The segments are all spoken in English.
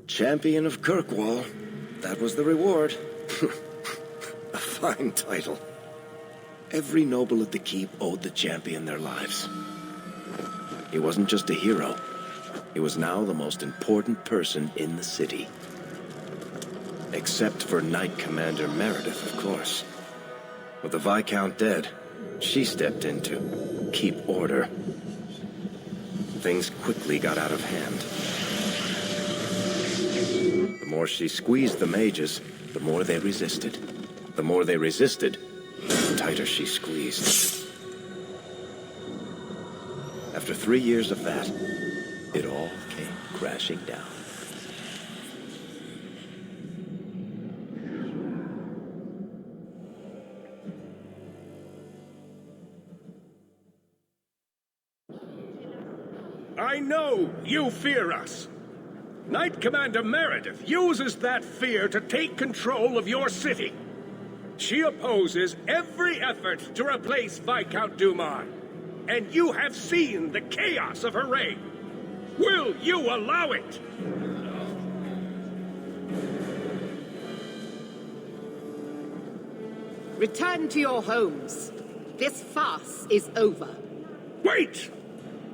Champion of Kirkwall. That was the reward. A fine title. Every noble at the keep owed the champion their lives. He wasn't just a hero. He was now the most important person in the city. Except for Knight Commander Meredith, of course. With the Viscount dead, she stepped in to keep order. Things quickly got out of hand. The more she squeezed the mages, the more they resisted. The more they resisted, the tighter she squeezed. After 3 years of that, it all came crashing down. I know you fear us. Knight Commander Meredith uses that fear to take control of your city. She opposes every effort to replace Viscount Dumas. And you have seen the chaos of her reign. Will you allow it? Return to your homes. This farce is over. Wait!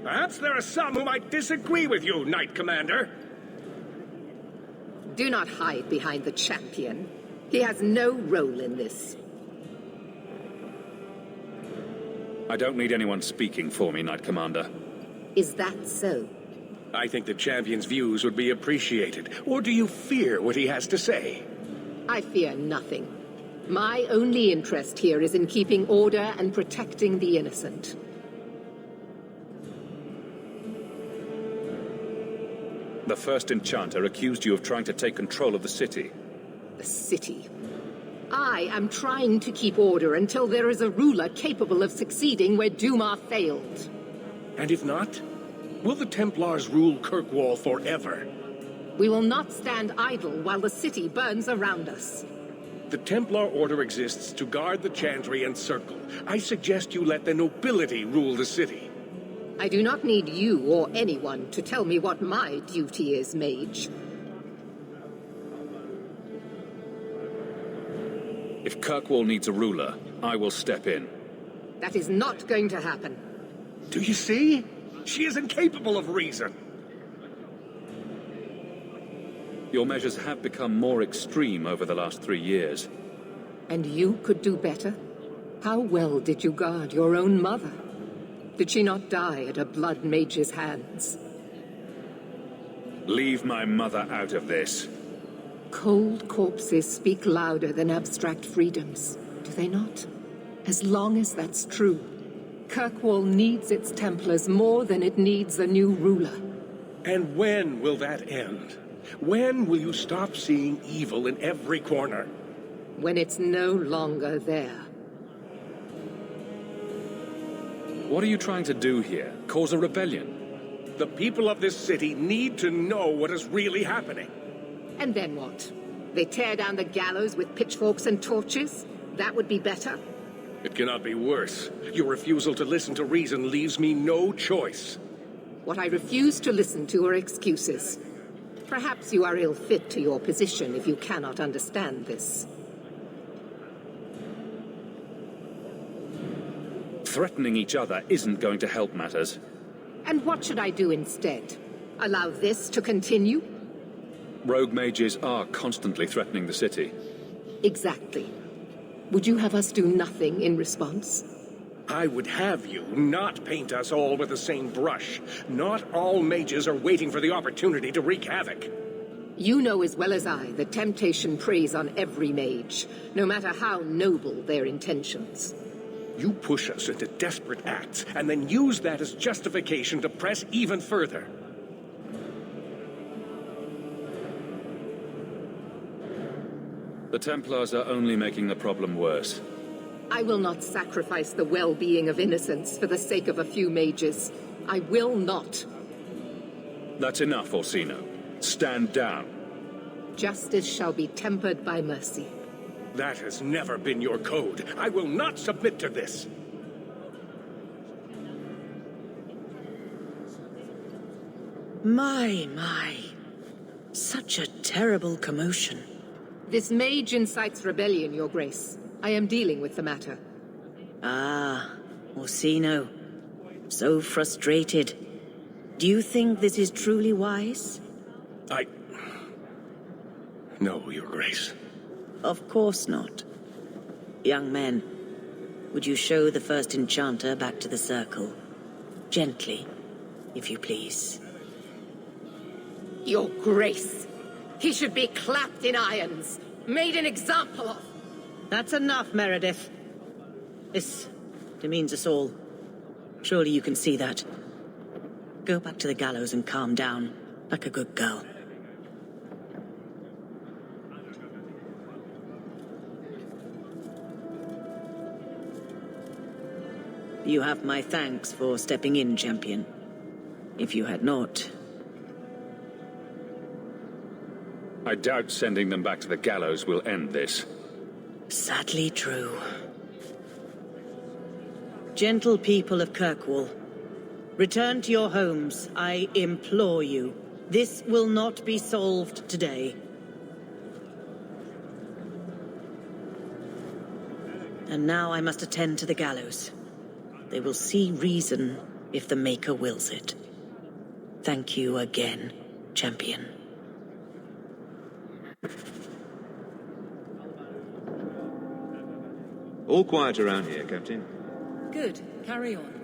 Perhaps there are some who might disagree with you, Knight Commander. Do not hide behind the champion. He has no role in this. I don't need anyone speaking for me, Knight Commander. Is that so? I think the champion's views would be appreciated. Or do you fear what he has to say? I fear nothing. My only interest here is in keeping order and protecting the innocent. The first enchanter accused you of trying to take control of the city. The city. I am trying to keep order until there is a ruler capable of succeeding where Dumas failed. And if not, will the Templars rule Kirkwall forever? We will not stand idle while the city burns around us. The Templar Order exists to guard the Chantry and Circle. I suggest you let the nobility rule the city. I do not need you or anyone to tell me what my duty is, mage. If Kirkwall needs a ruler, I will step in. That is not going to happen. Do you see? She is incapable of reason. Your measures have become more extreme over the last 3 years. And you could do better? How well did you guard your own mother? Did she not die at a blood mage's hands? Leave my mother out of this. Cold corpses speak louder than abstract freedoms, do they not? As long as that's true, Kirkwall needs its Templars more than it needs a new ruler. And when will that end? When will you stop seeing evil in every corner? When it's no longer there. What are you trying to do here? Cause a rebellion? The people of this city need to know what is really happening. And then what? They tear down the gallows with pitchforks and torches? That would be better? It cannot be worse. Your refusal to listen to reason leaves me no choice. What I refuse to listen to are excuses. Perhaps you are ill-fit to your position if you cannot understand this. Threatening each other isn't going to help matters. And what should I do instead? Allow this to continue? Rogue mages are constantly threatening the city. Exactly. Would you have us do nothing in response? I would have you not paint us all with the same brush. Not all mages are waiting for the opportunity to wreak havoc. You know as well as I that temptation preys on every mage, no matter how noble their intentions. You push us into desperate acts, and then use that as justification to press even further. The Templars are only making the problem worse. I will not sacrifice the well-being of innocents for the sake of a few mages. I will not. That's enough, Orsino. Stand down. Justice shall be tempered by mercy. That has never been your code. I will not submit to this. My. Such a terrible commotion. This mage incites rebellion, Your Grace. I am dealing with the matter. Ah, Orsino. So frustrated. Do you think this is truly wise? No, Your Grace. Of course not. Young men, would you show the first enchanter back to the circle? Gently, if you please. Your Grace! He should be clapped in irons, made an example of. That's enough, Meredith. This demeans us all. Surely you can see that. Go back to the gallows and calm down, like a good girl. You have my thanks for stepping in, champion. If you had not... I doubt sending them back to the gallows will end this. Sadly true. Gentle people of Kirkwall, return to your homes, I implore you. This will not be solved today. And now I must attend to the gallows. They will see reason if the Maker wills it. Thank you again, champion. All quiet around here, Captain. Good. Carry on.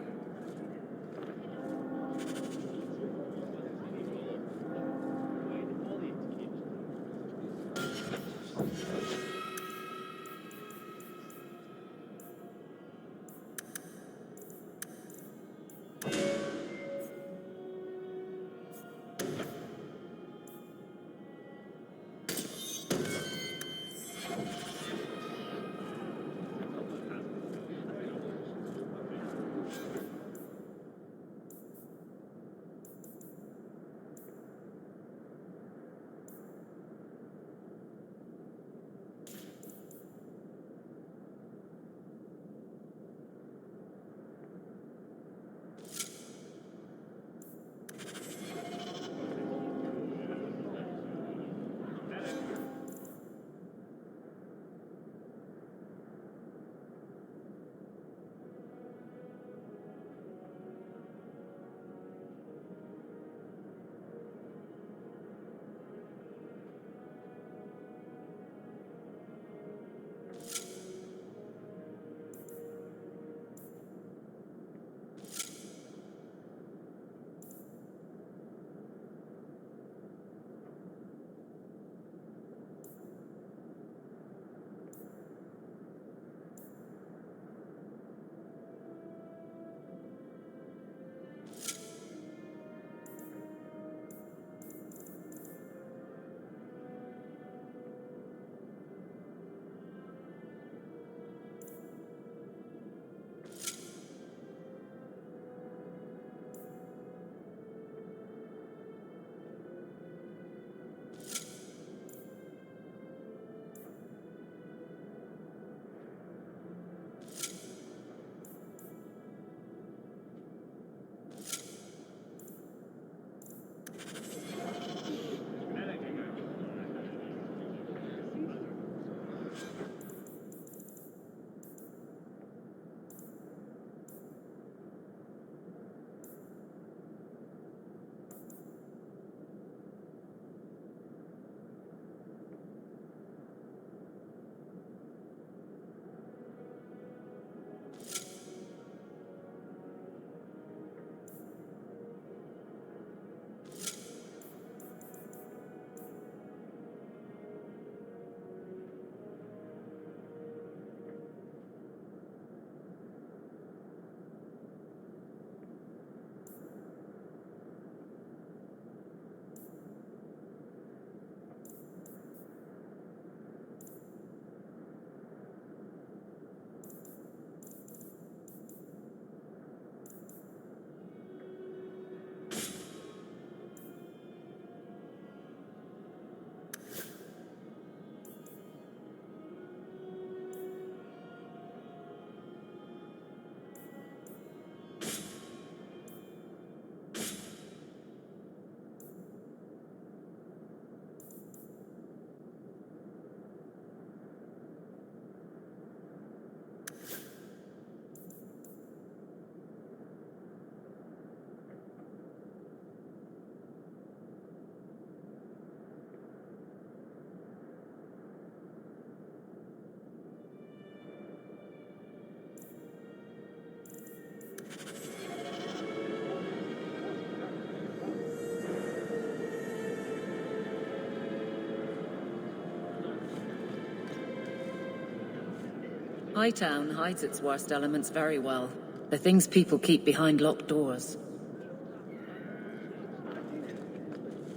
Hightown hides its worst elements very well. The things people keep behind locked doors.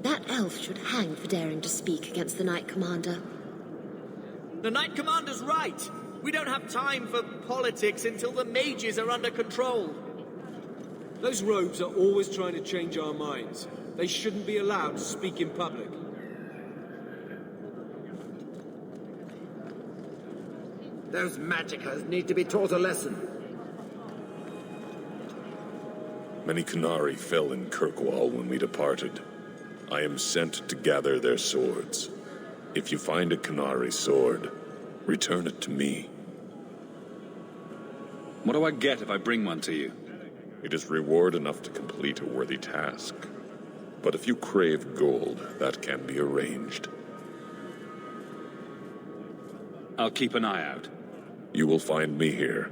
That elf should hang for daring to speak against the Knight Commander. The Knight Commander's right. We don't have time for politics until the mages are under control. Those rogues are always trying to change our minds. They shouldn't be allowed to speak in public. Those magicers need to be taught a lesson. Many Qunari fell in Kirkwall when we departed. I am sent to gather their swords. If you find a Qunari sword, return it to me. What do I get if I bring one to you? It is reward enough to complete a worthy task. But if you crave gold, that can be arranged. I'll keep an eye out. You will find me here.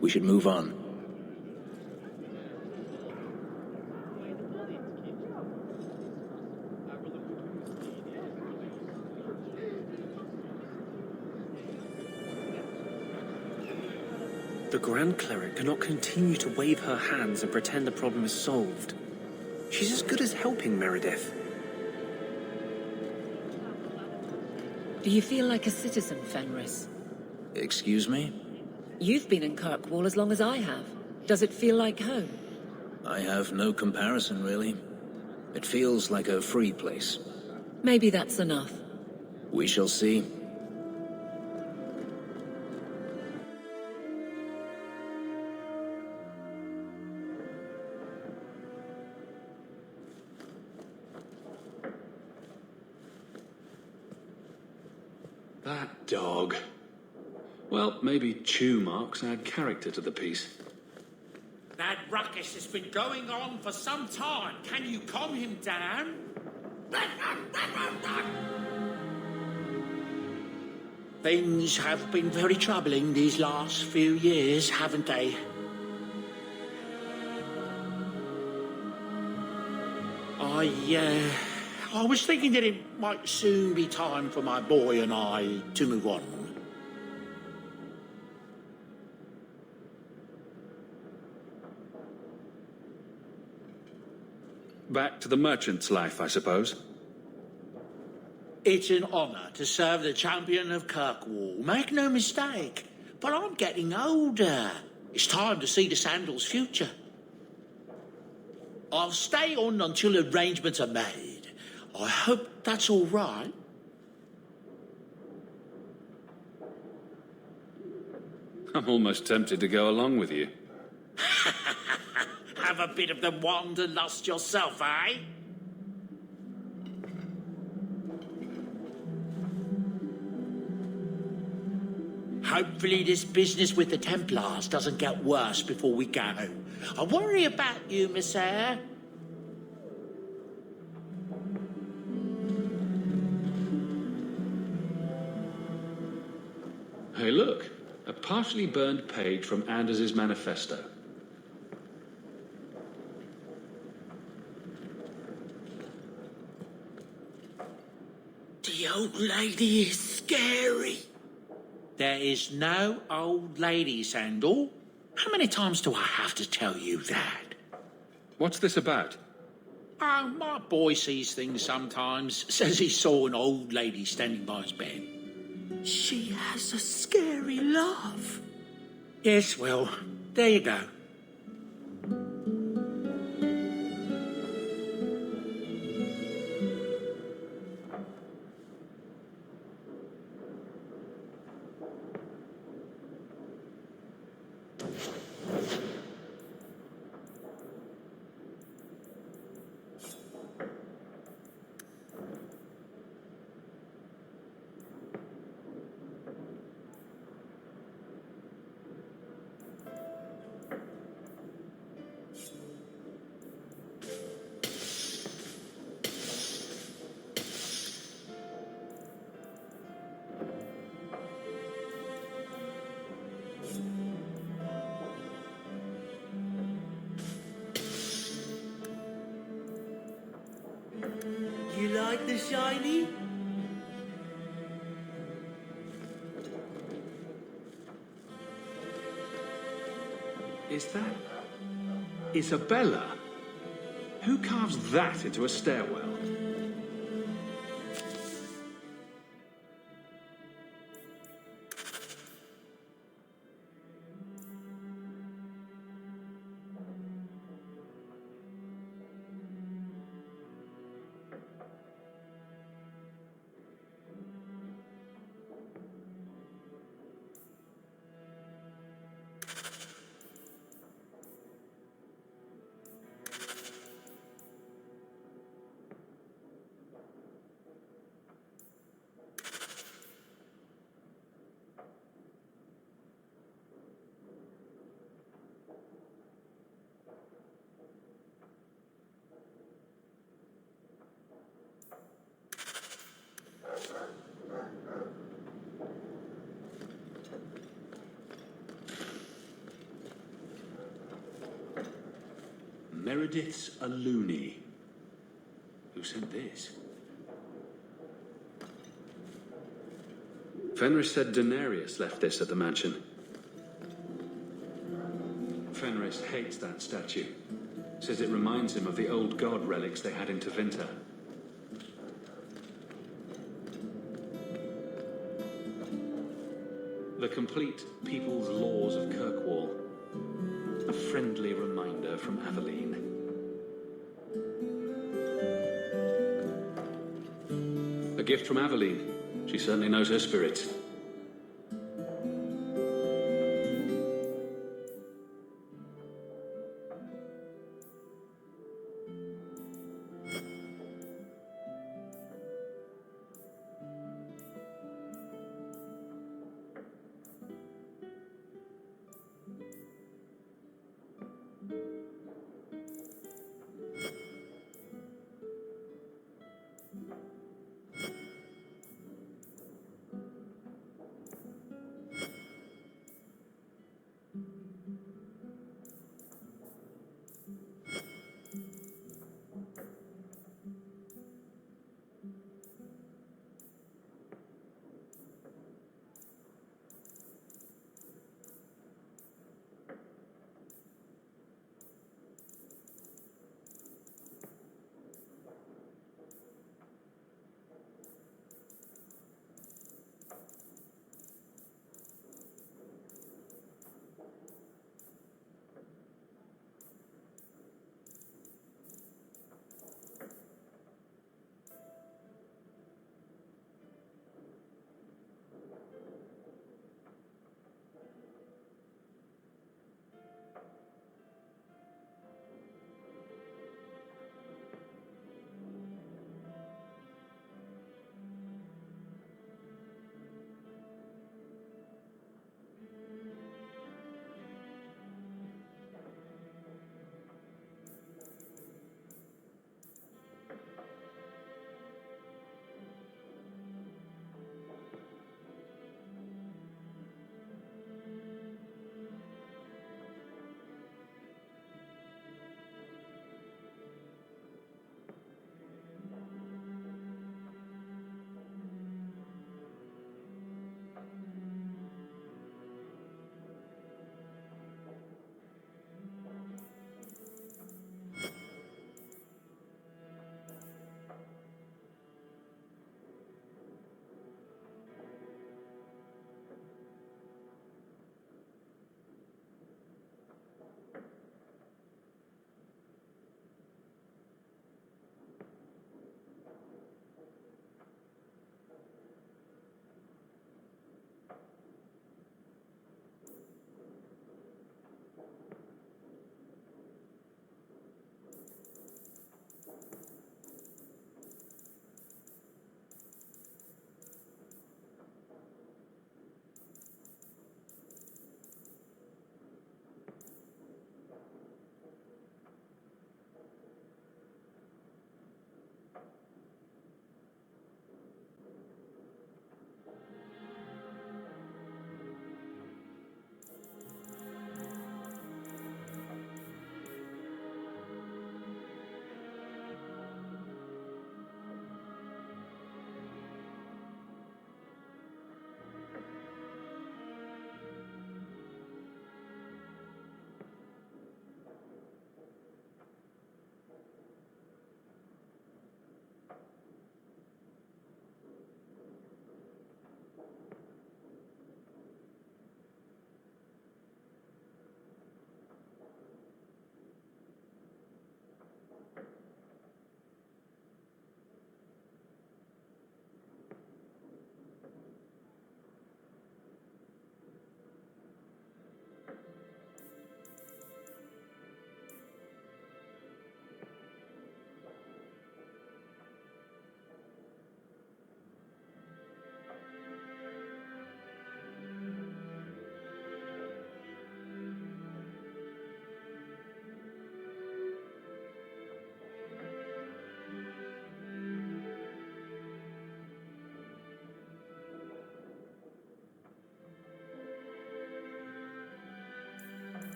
We should move on. The Grand Cleric cannot continue to wave her hands and pretend the problem is solved. She's as good as helping Meredith. Do you feel like a citizen, Fenris? Excuse me? You've been in Kirkwall as long as I have. Does it feel like home? I have no comparison, really. It feels like a free place. Maybe that's enough. We shall see. That dog. Well, maybe chew marks add character to the piece. That ruckus has been going on for some time. Can you calm him down? Things have been very troubling these last few years, haven't they? I was thinking that it might soon be time for my boy and I to move on. Back to the merchant's life, I suppose. It's an honor to serve the champion of Kirkwall, make no mistake. But I'm getting older. It's time to see the Sandal's future. I'll stay on until arrangements are made. I hope that's all right. I'm almost tempted to go along with you. Have a bit of the wanderlust yourself, eh? Hopefully this business with the Templars doesn't get worse before we go. I worry about you, Miss Eyre. Hey, look. A partially burned page from Anders' manifesto. The old lady is scary. There is no old lady, Sandal. How many times do I have to tell you that? What's this about? Oh, my boy sees things sometimes. Says he saw an old lady standing by his bed. She has a scary laugh. Yes, well, there you go. You like the shiny? Is that Isabella? Who carves that into a stairwell? Meredith's a loony. Who sent this? Fenris said Daenerys left this at the mansion. Fenris hates that statue. Says it reminds him of the old god relics they had in Tevinter. The complete People's Laws of Kirkwall. A friendly reminder from Aveline. A gift from Aveline. She certainly knows her spirits.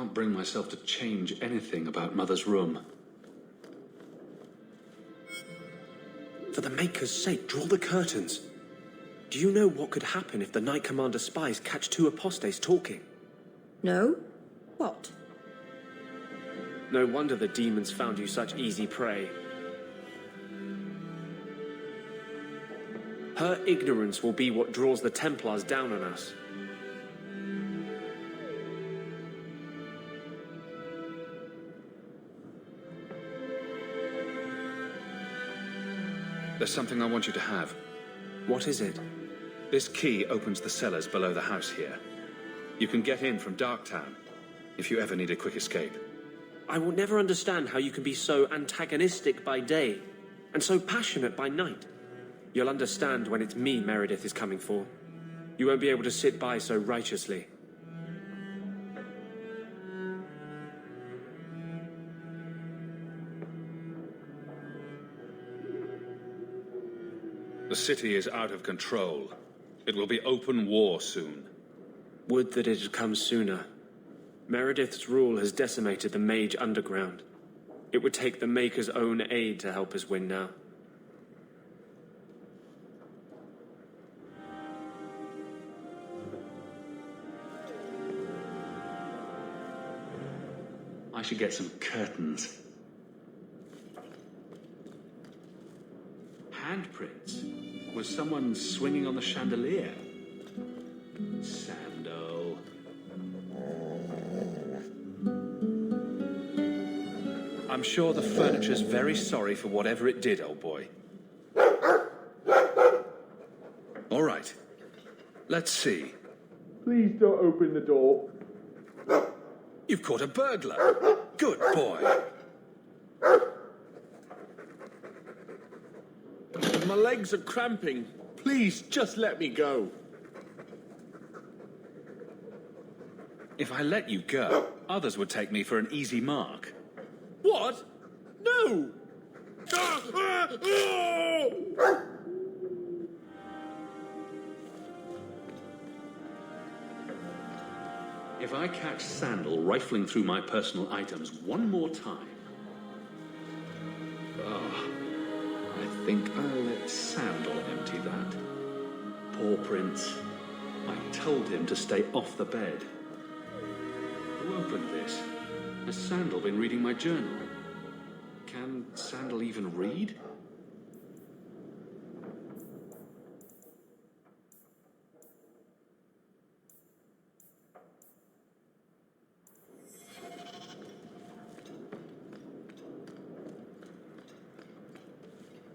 can't bring myself to change anything about Mother's room. For the Maker's sake, draw the curtains. Do you know what could happen if the Knight Commander spies catch two apostates talking? No? What? No wonder the demons found you such easy prey. Her ignorance will be what draws the Templars down on us. There's something I want you to have. What is it? This key opens the cellars below the house here. You can get in from Darktown, if you ever need a quick escape. I will never understand how you can be so antagonistic by day, and so passionate by night. You'll understand when it's me Meredith is coming for. You won't be able to sit by so righteously. The city is out of control. It will be open war soon. Would that it had come sooner. Meredith's rule has decimated the Mage Underground. It would take the Maker's own aid to help us win now. I should get some curtains. Handprints? Was someone swinging on the chandelier? Sando. I'm sure the furniture's very sorry for whatever it did, old boy. All right. Let's see. Please don't open the door. You've caught a burglar. Good boy. My legs are cramping. Please, just let me go. If I let you go, others would take me for an easy mark. What? No! If I catch Sandal rifling through my personal items one more time... I think I'll let Sandal empty that. Poor Prince. I told him to stay off the bed. Who opened this? Has Sandal been reading my journal? Can Sandal even read?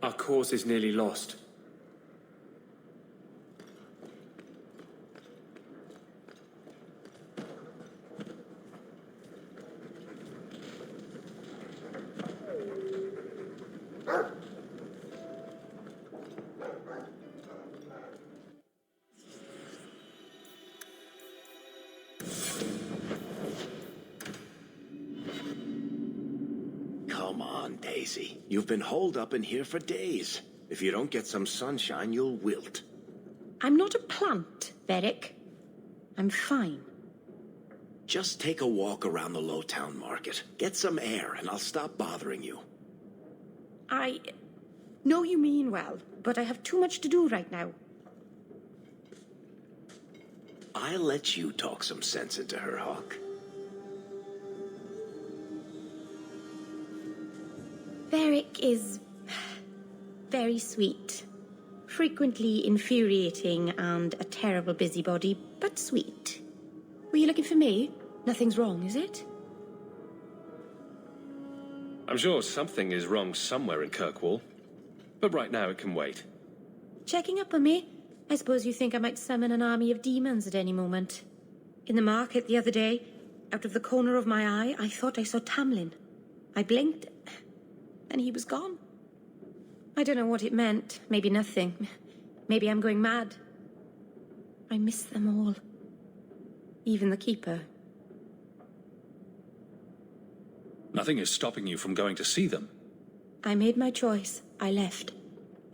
Our course is nearly lost. Come on, Daisy. You've been holed up in here for days. If you don't get some sunshine, you'll wilt. I'm not a plant, Veric. I'm fine. Just take a walk around the Lowtown Market. Get some air, and I'll stop bothering you. I know you mean well, but I have too much to do right now. I'll let you talk some sense into her, Hawk. Veric is very sweet. Frequently infuriating and a terrible busybody, but sweet. Were you looking for me? Nothing's wrong, is it? I'm sure something is wrong somewhere in Kirkwall. But right now it can wait. Checking up on me? I suppose you think I might summon an army of demons at any moment. In the market the other day, out of the corner of my eye, I thought I saw Tamlin. I blinked, and he was gone. I don't know what it meant. Maybe nothing. Maybe I'm going mad. I miss them all. Even the Keeper. Nothing is stopping you from going to see them. I made my choice. I left.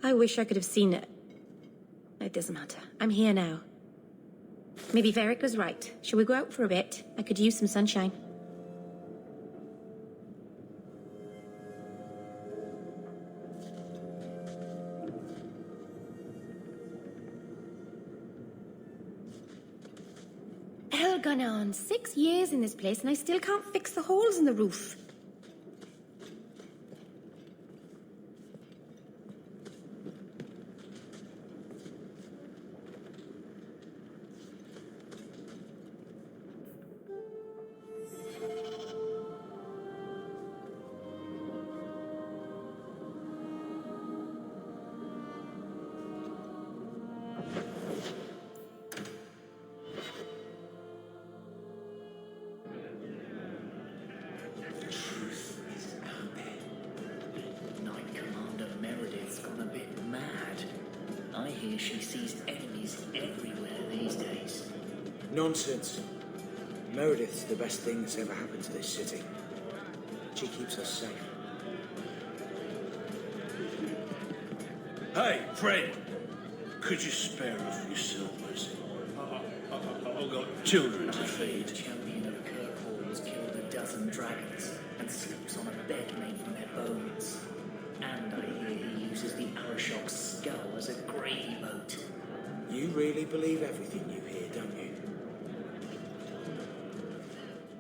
I wish I could have seen it. It doesn't matter. I'm here now. Maybe Veric was right. Shall we go out for a bit? I could use some sunshine. gone on 6 years in this place and I still can't fix the holes in the roof. She sees enemies everywhere these days. Nonsense. Meredith's the best thing that's ever happened to this city. She keeps us safe. Hey, friend. Could you spare a few silvers? I've got children to feed. The champion of Kirkwall has killed a dozen dragons and sleeps on a bed made from their bones. And I hear he uses the Arashok's skull as a gravy boat. You really believe everything you hear, don't you?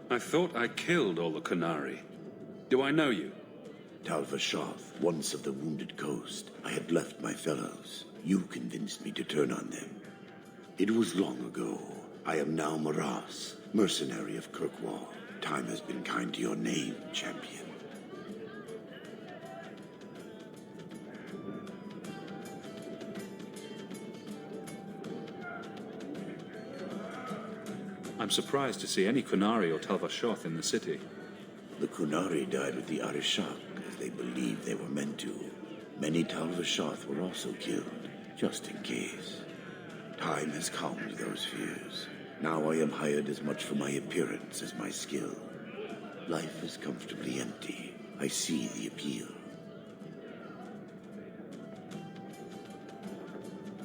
I thought I killed all the Kunari. Do I know you? Talvashoth, once of the Wounded Coast. I had left my fellows. You convinced me to turn on them. It was long ago. I am now Maras, mercenary of Kirkwall. Time has been kind to your name, champion. I'm surprised to see any Kunari or Talvashoth in the city. The Kunari died with the Arishok, as they believed they were meant to. Many Talvashoth were also killed, just in case. Time has calmed those fears. Now I am hired as much for my appearance as my skill. Life is comfortably empty. I see the appeal.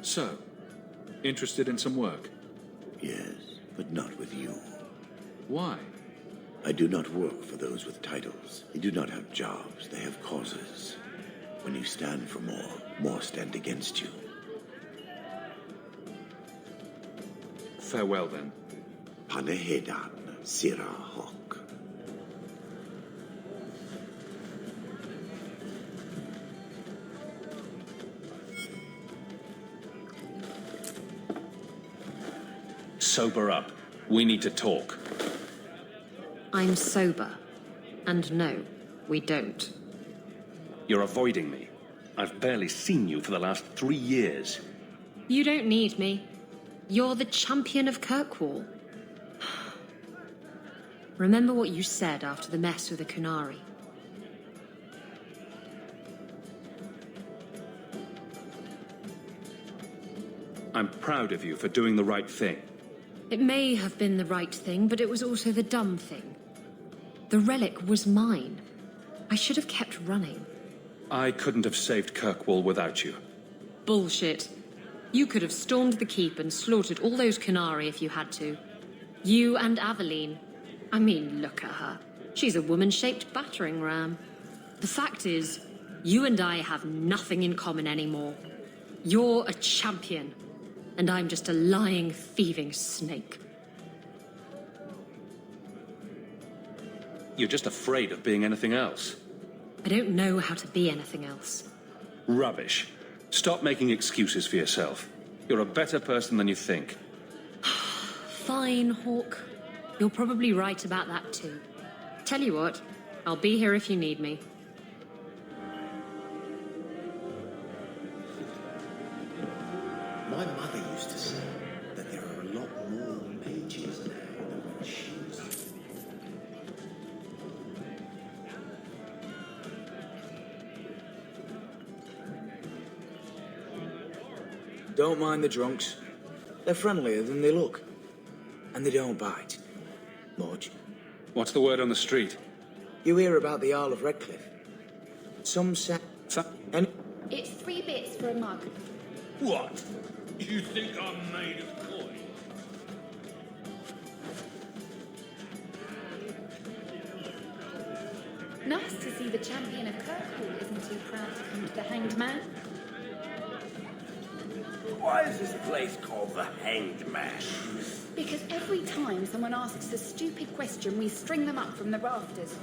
So, interested in some work? Yes, but not with you. Why? I do not work for those with titles. They do not have jobs, they have causes. When you stand for more, more stand against you. Farewell, then. Panehedan Sira Hawk. Sober up. We need to talk. I'm sober. And no, we don't. You're avoiding me. I've barely seen you for the last 3 years. You don't need me. You're the champion of Kirkwall. Remember what you said after the mess with the Kunari. I'm proud of you for doing the right thing. It may have been the right thing, but it was also the dumb thing. The relic was mine. I should have kept running. I couldn't have saved Kirkwall without you. Bullshit. You could have stormed the keep and slaughtered all those Kunari if you had to. You and Aveline. I mean, look at her. She's a woman-shaped battering ram. The fact is, you and I have nothing in common anymore. You're a champion, and I'm just a lying, thieving snake. You're just afraid of being anything else. I don't know how to be anything else. Rubbish. Stop making excuses for yourself. You're a better person than you think. Fine, Hawk. You're probably right about that too. Tell you what, I'll be here if you need me. My mother used to say that there are a lot more mages now than when she was. Don't mind the drunks. They're friendlier than they look. And they don't bite. Much. What's the word on the street? You hear about the Isle of Redcliffe. Some say... It's 3 bits for a mug. What? You think I'm made of coin? Nice to see the champion of Kirkwall isn't too proud to come to the Hanged Man. Why is this place called the Hanged Man? Because every time someone asks a stupid question, we string them up from the rafters.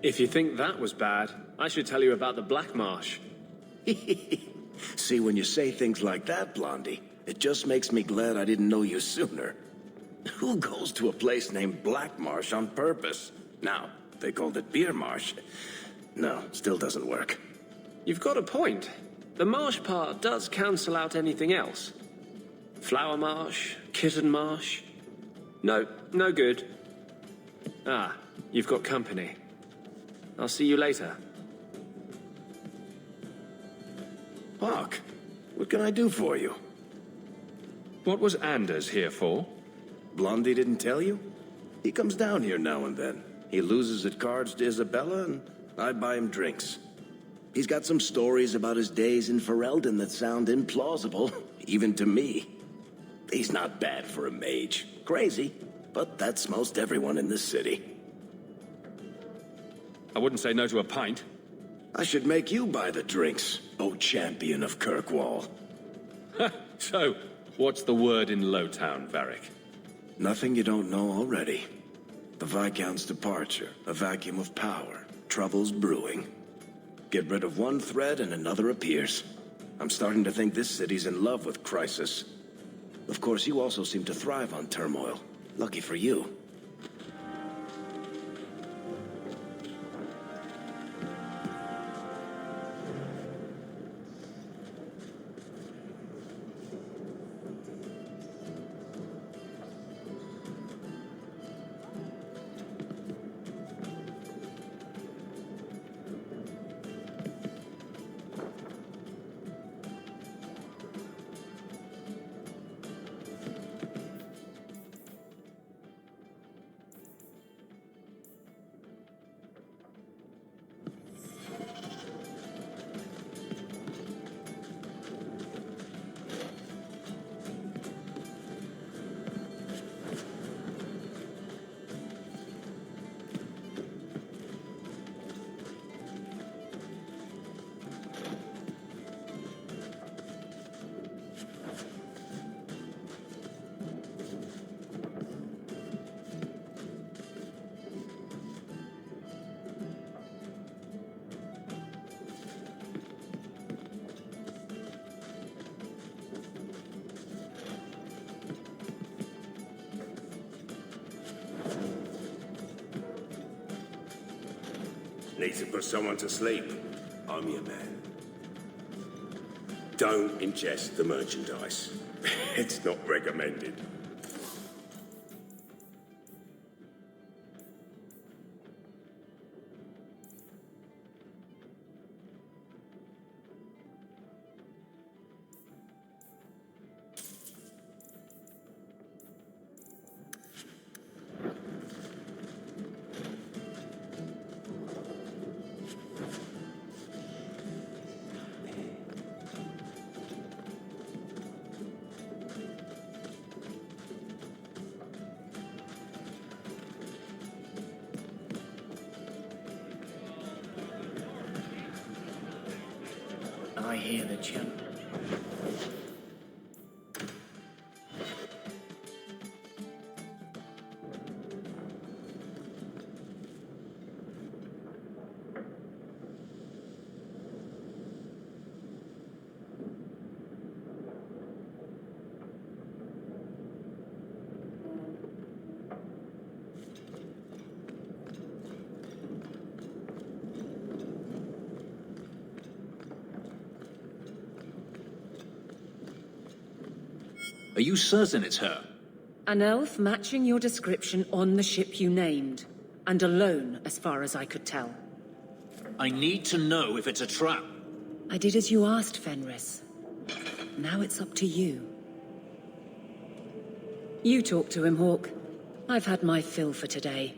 If you think that was bad, I should tell you about the Black Marsh. See, when you say things like that, Blondie, it just makes me glad I didn't know you sooner. Who goes to a place named Black Marsh on purpose? Now, they called it Beer Marsh. No, still doesn't work. You've got a point. The marsh part does cancel out anything else. Flower Marsh, Kitten Marsh. No, no good. Ah, you've got company. I'll see you later. Hawk, what can I do for you? What was Anders here for? Blondie didn't tell you? He comes down here now and then. He loses at cards to Isabella, and I buy him drinks. He's got some stories about his days in Ferelden that sound implausible, even to me. He's not bad for a mage. Crazy, but that's most everyone in this city. I wouldn't say no to a pint. I should make you buy the drinks, O champion of Kirkwall. So, what's the word in Lowtown, Varric? Nothing you don't know already. The Viscount's departure, a vacuum of power, troubles brewing. Get rid of one thread and another appears. I'm starting to think this city's in love with crisis. Of course, you also seem to thrive on turmoil. Lucky for you. Need to put someone to sleep. I'm your man. Don't ingest the merchandise. It's not recommended. I hear the chant. Are you certain it's her? An elf matching your description on the ship you named. And alone, as far as I could tell. I need to know if it's a trap. I did as you asked, Fenris. Now it's up to you. You talk to him, Hawk. I've had my fill for today.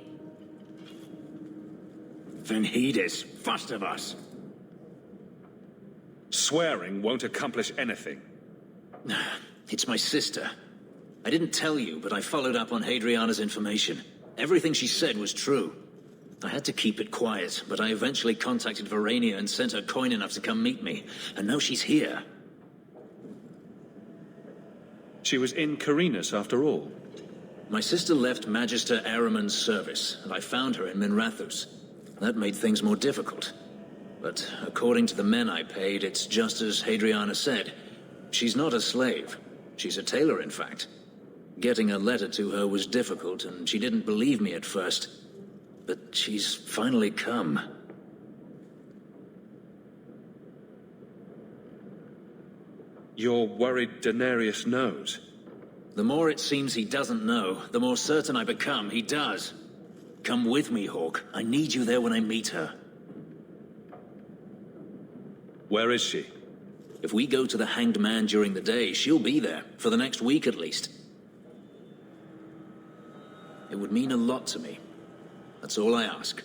Then heed us, first of us. Swearing won't accomplish anything. It's my sister. I didn't tell you, but I followed up on Hadriana's information. Everything she said was true. I had to keep it quiet, but I eventually contacted Verania and sent her coin enough to come meet me. And now she's here. She was in Carinus after all. My sister left Magister Araman's service, and I found her in Minrathus. That made things more difficult. But according to the men I paid, it's just as Hadriana said. She's not a slave. She's a tailor, in fact. Getting a letter to her was difficult, and she didn't believe me at first. But she's finally come. You're worried Denarius knows? The more it seems he doesn't know, the more certain I become he does. Come with me, Hawk. I need you there when I meet her. Where is she? If we go to the Hanged Man during the day, she'll be there, for the next week at least. It would mean a lot to me. That's all I ask.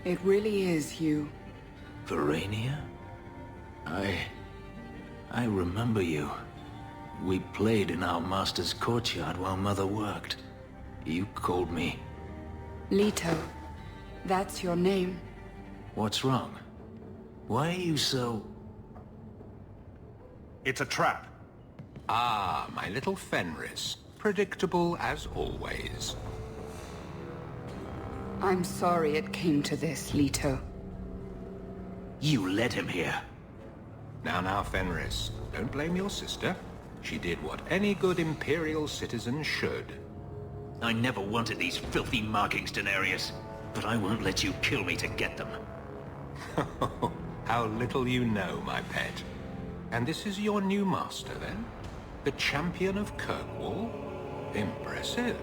It really is you. Verania? I remember you. We played in our master's courtyard while Mother worked. You called me. Leto. That's your name. What's wrong? Why are you so... It's a trap. Ah, my little Fenris. Predictable as always. I'm sorry it came to this, Leto. You led him here. Now, Fenris. Don't blame your sister. She did what any good Imperial citizen should. I never wanted these filthy markings, Denarius. But I won't let you kill me to get them. How little you know, my pet. And this is your new master, then? The champion of Kirkwall? Impressive.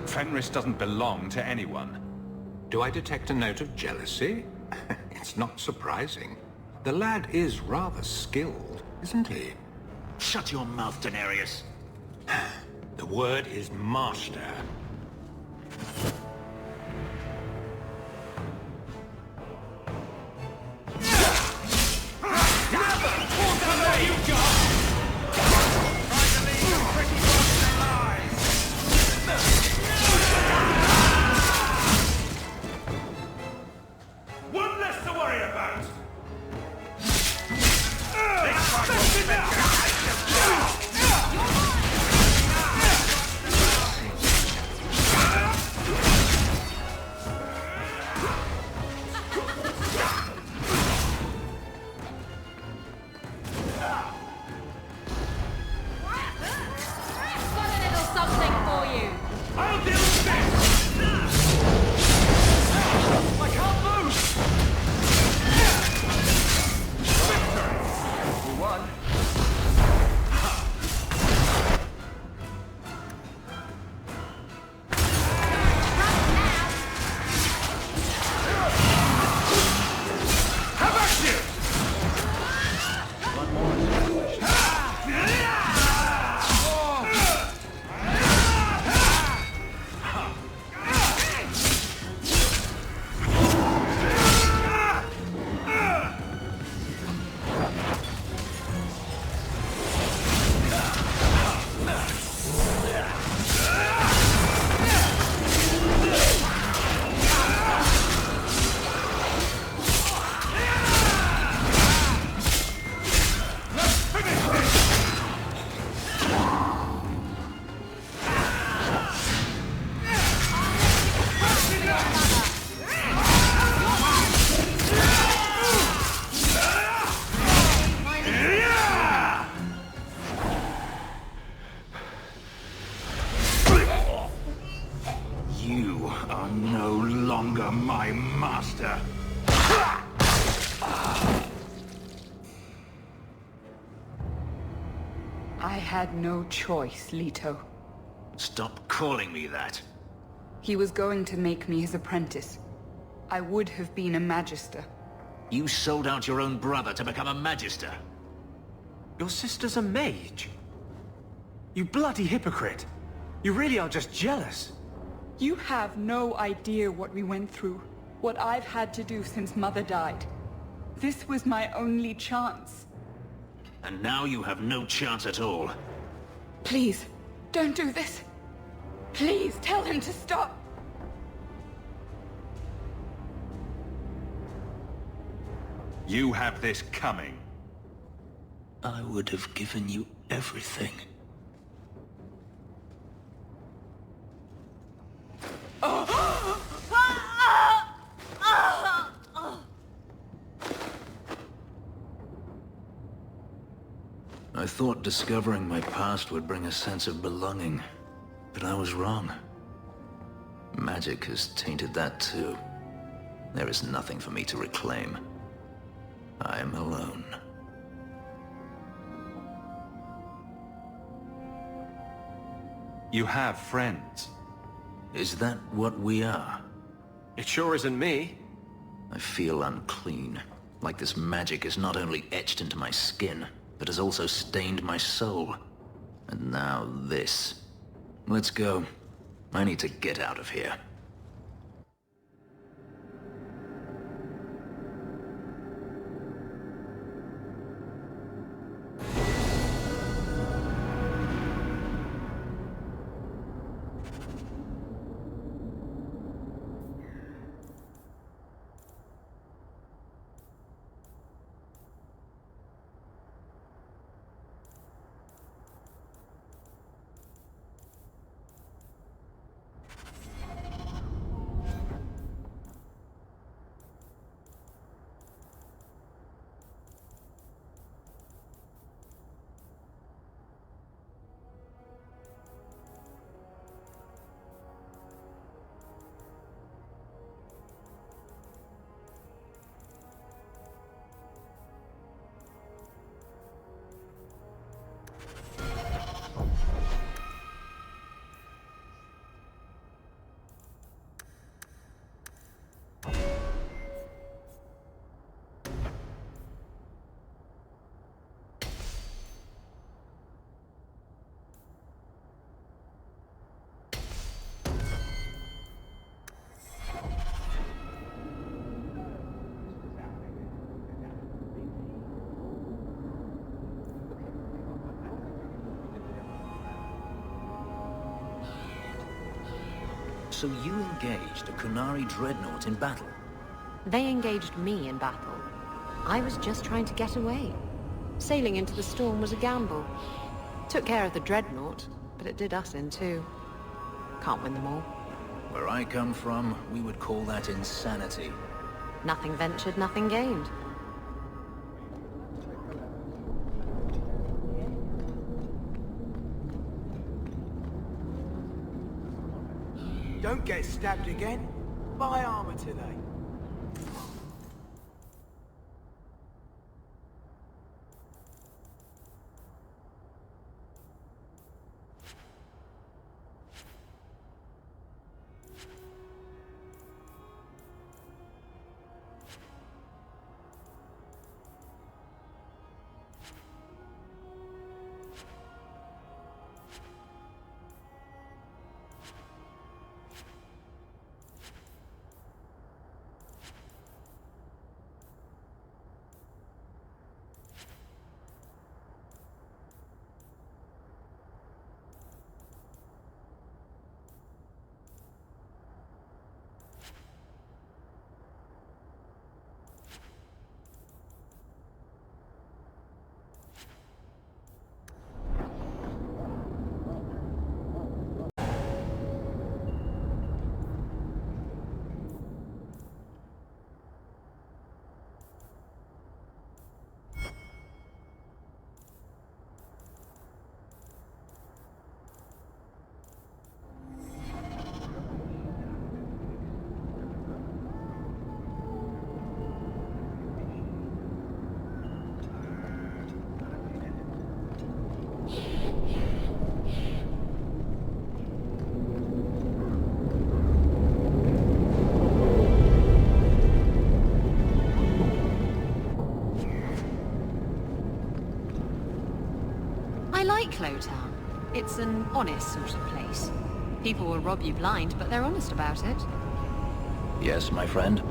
Fenris doesn't belong to anyone. Do I detect a note of jealousy? It's not surprising. The lad is rather skilled, isn't he? Shut your mouth, Denarius. The word is master. are no longer my master. I had no choice, Leto. Stop calling me that. He was going to make me his apprentice. I would have been a magister. You sold out your own brother to become a magister. Your sister's a mage. You bloody hypocrite. You really are just jealous. You have no idea what we went through, what I've had to do since Mother died. This was my only chance. And now you have no chance at all. Please, don't do this. Please, tell him to stop. You have this coming. I would have given you everything. I thought discovering my past would bring a sense of belonging, but I was wrong. Magic has tainted that too. There is nothing for me to reclaim. I am alone. You have friends. Is that what we are? It sure isn't me. I feel unclean, like this magic is not only etched into my skin, but has also stained my soul. And now this. Let's go. I need to get out of here. So you engaged a Kunari dreadnought in battle? They engaged me in battle. I was just trying to get away. Sailing into the storm was a gamble. Took care of the dreadnought, but it did us in too. Can't win them all. Where I come from, we would call that insanity. Nothing ventured, nothing gained. Don't get stabbed again. Buy armor today. Clowtown. It's an honest sort of place. People will rob you blind, but they're honest about it. Yes, my friend?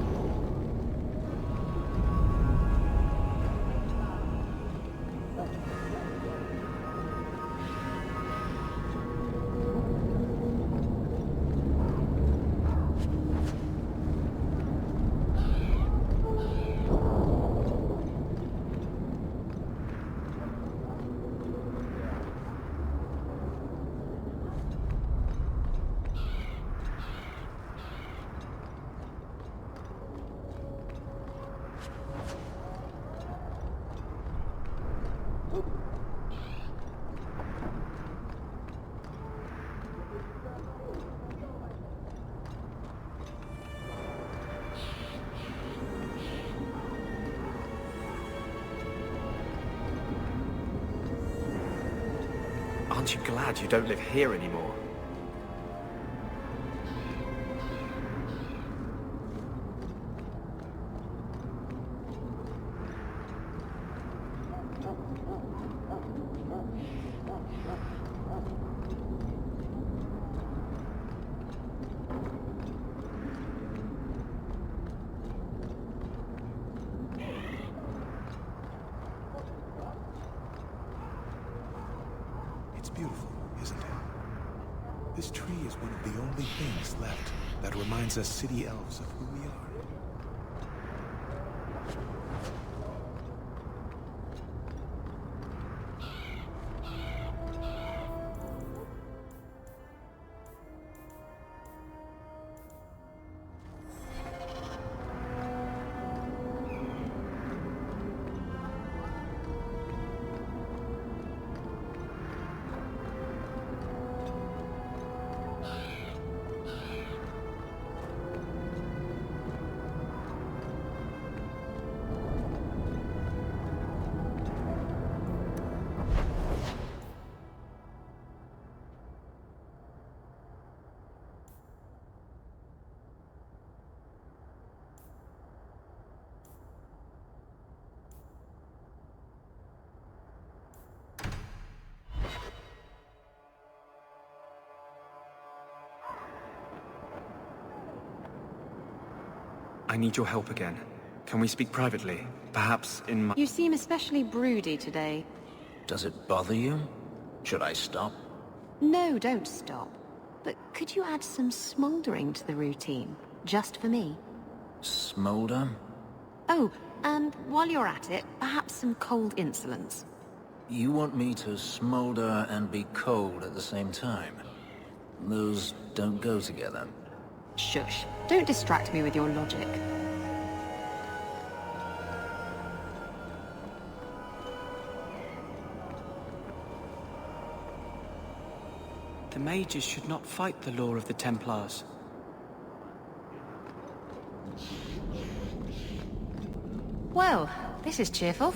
Aren't you glad you don't live here anymore? It's beautiful, isn't it? This tree is one of the only things left that reminds us city elves of who we are. I need your help again. Can we speak privately? Perhaps in my... You seem especially broody today. Does it bother you? Should I stop? No, don't stop. But could you add some smouldering to the routine? Just for me? Smolder? Oh, and while you're at it, perhaps some cold insolence. You want me to smolder and be cold at the same time? Those don't go together. Shush. Don't distract me with your logic. The mages should not fight the law of the Templars. Well, this is cheerful.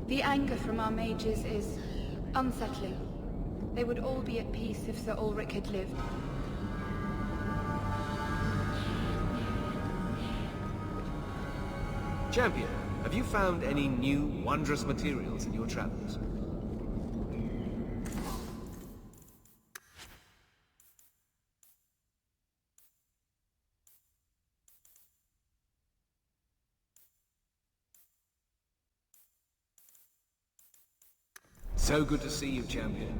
The anger from our mages is unsettling. They would all be at peace if Sir Ulrich had lived. Champion, have you found any new, wondrous materials in your travels? So good to see you, Champion.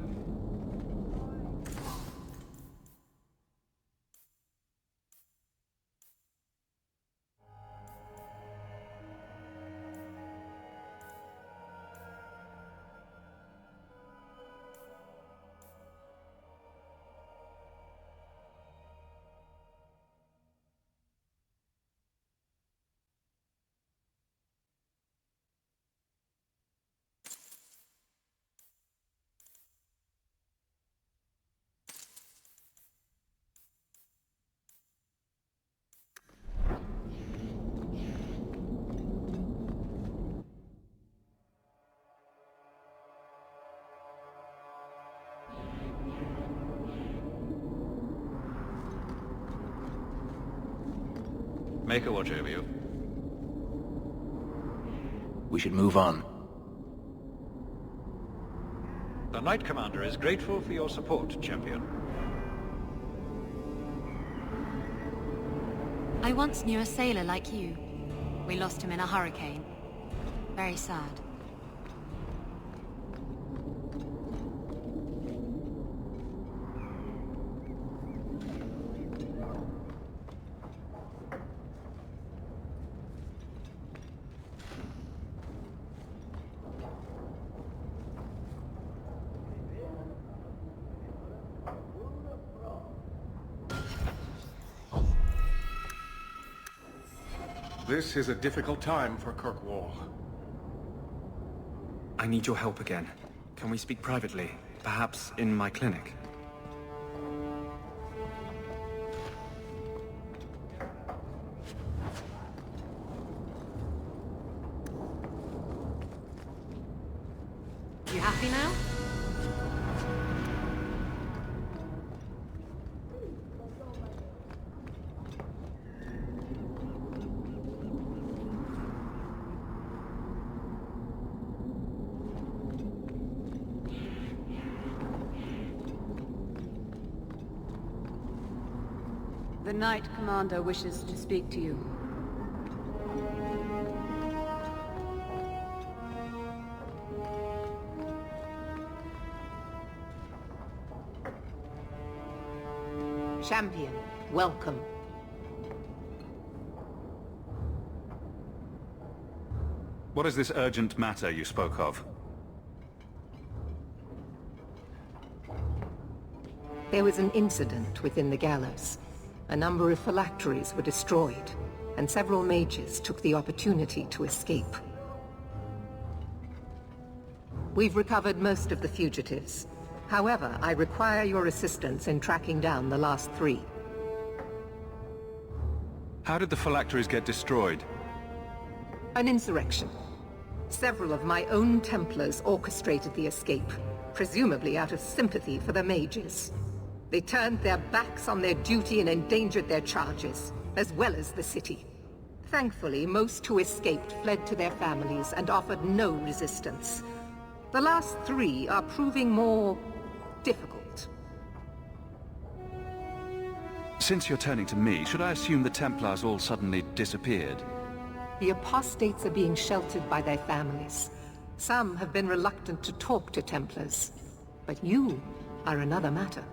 Make a watch over you. We should move on. Knight Commander is grateful for your support, Champion. I once knew a sailor like you. We lost him in a hurricane. Very sad. This is a difficult time for Kirkwall. I need your help again. Can we speak privately? Perhaps in my clinic? You happy now? The Knight Commander wishes to speak to you. Champion, welcome. What is this urgent matter you spoke of? There was an incident within the gallows. A number of phylacteries were destroyed, and several mages took the opportunity to escape. We've recovered most of the fugitives. However, I require your assistance in tracking down the last 3. How did the phylacteries get destroyed? An insurrection. Several of my own Templars orchestrated the escape, presumably out of sympathy for the mages. They turned their backs on their duty and endangered their charges, as well as the city. Thankfully, most who escaped fled to their families and offered no resistance. The last 3 are proving more difficult. Since you're turning to me, should I assume the Templars all suddenly disappeared? The apostates are being sheltered by their families. Some have been reluctant to talk to Templars. But you are another matter.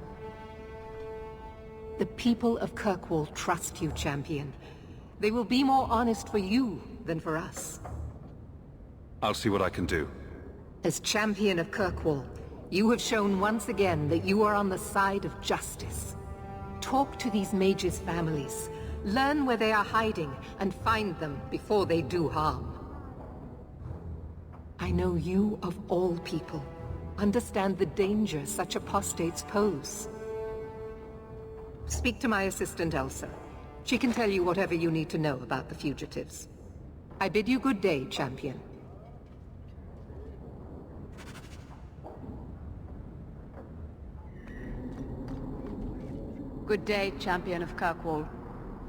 The people of Kirkwall trust you, Champion. They will be more honest for you than for us. I'll see what I can do. As Champion of Kirkwall, you have shown once again that you are on the side of justice. Talk to these mages' families. Learn where they are hiding and find them before they do harm. I know you, of all people, understand the danger such apostates pose. Speak to my assistant, Elsa. She can tell you whatever you need to know about the fugitives. I bid you good day, Champion. Good day, Champion of Kirkwall.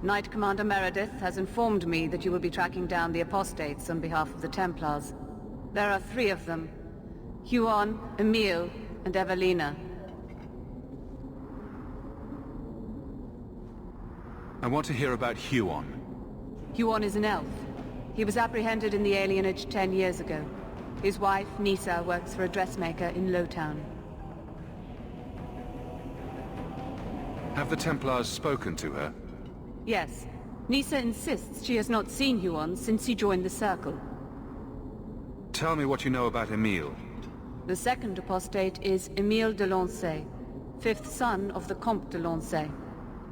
Knight Commander Meredith has informed me that you will be tracking down the apostates on behalf of the Templars. There are 3 of them. Huon, Emile, and Evelina. I want to hear about Huon. Huon is an elf. He was apprehended in the alienage 10 years ago. His wife, Nisa, works for a dressmaker in Lowtown. Have the Templars spoken to her? Yes. Nisa insists she has not seen Huon since he joined the Circle. Tell me what you know about Emile. The second apostate is Emile de Lancey, 5th son of the Comte de Lancey.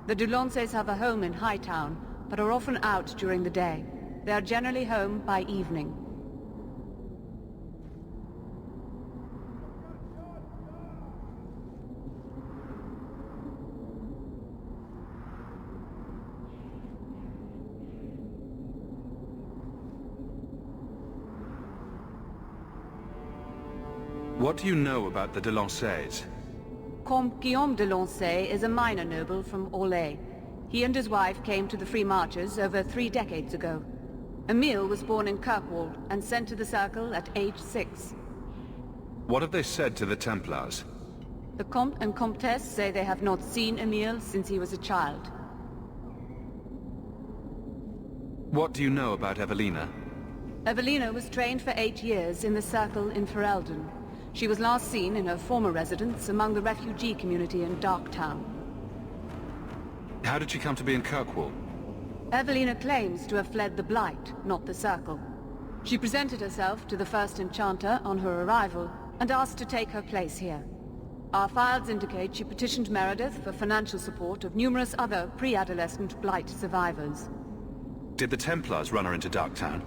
The de Lanceys have a home in Hightown, but are often out during the day. They are generally home by evening. What do you know about the de Lanceys? Comte Guillaume de Lancey is a minor noble from Orlais. He and his wife came to the Free Marches over 3 decades ago. Emile was born in Kirkwall and sent to the Circle at age 6. What have they said to the Templars? The Comte and Comtesse say they have not seen Emile since he was a child. What do you know about Evelina? Evelina was trained for 8 years in the Circle in Ferelden. She was last seen in her former residence among the refugee community in Darktown. How did she come to be in Kirkwall? Evelina claims to have fled the Blight, not the Circle. She presented herself to the first Enchanter on her arrival, and asked to take her place here. Our files indicate she petitioned Meredith for financial support of numerous other pre-adolescent Blight survivors. Did the Templars run her into Darktown?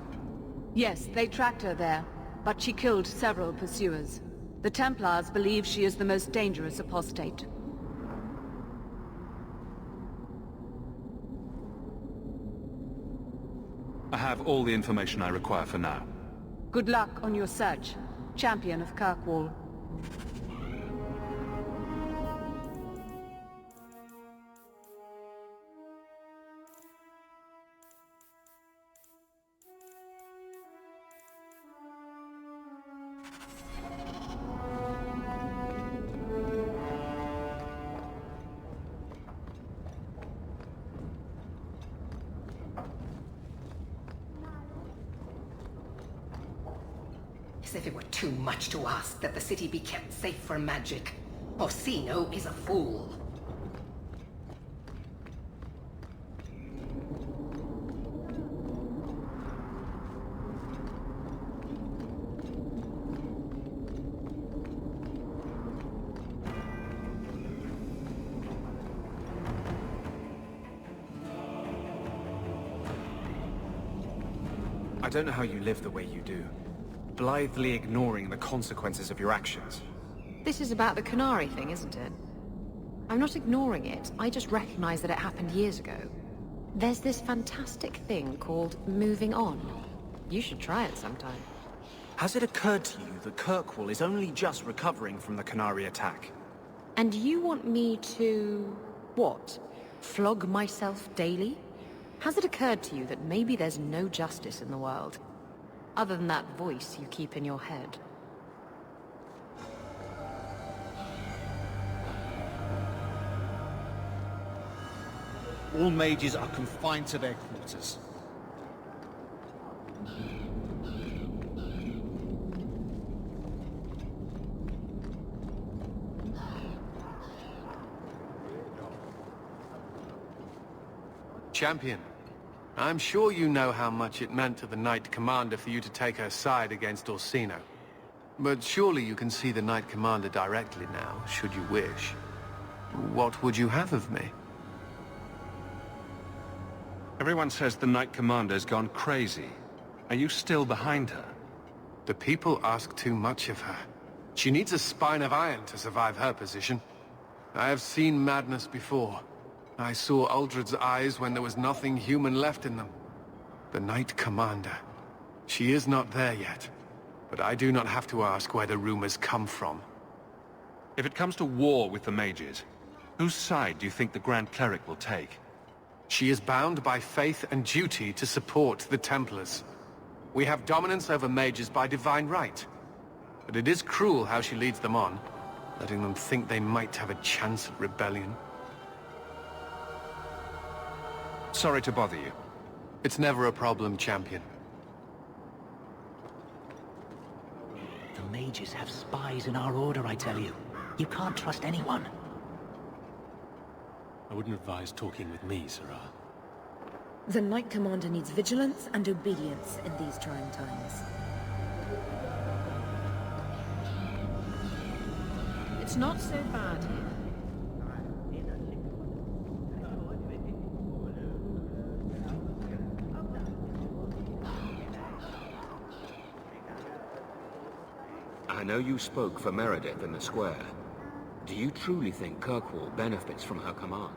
Yes, they tracked her there, but she killed several pursuers. The Templars believe she is the most dangerous apostate. I have all the information I require for now. Good luck on your search, Champion of Kirkwall. As if it were too much to ask that the city be kept safe from magic. Orsino is a fool. I don't know how you live the way you do, blithely ignoring the consequences of your actions. This is about the Canary thing, isn't it? I'm not ignoring it, I just recognize that it happened years ago. There's this fantastic thing called moving on. You should try it sometime. Has it occurred to you that Kirkwall is only just recovering from the Canary attack? And you want me to... what? Flog myself daily? Has it occurred to you that maybe there's no justice in the world? Other than that voice you keep in your head. All mages are confined to their quarters. Champion, I'm sure you know how much it meant to the Knight Commander for you to take her side against Orsino. But surely you can see the Knight Commander directly now, should you wish. What would you have of me? Everyone says the Knight Commander's gone crazy. Are you still behind her? The people ask too much of her. She needs a spine of iron to survive her position. I have seen madness before. I saw Uldred's eyes when there was nothing human left in them. The Knight Commander. She is not there yet. But I do not have to ask where the rumors come from. If it comes to war with the mages, whose side do you think the Grand Cleric will take? She is bound by faith and duty to support the Templars. We have dominance over mages by divine right. But it is cruel how she leads them on, letting them think they might have a chance at rebellion. Sorry to bother you. It's never a problem, Champion. The mages have spies in our order, I tell you. You can't trust anyone. I wouldn't advise talking with me, Sarah. The Knight Commander needs vigilance and obedience in these trying times. It's not so bad here. I know you spoke for Meredith in the square. Do you truly think Kirkwall benefits from her command?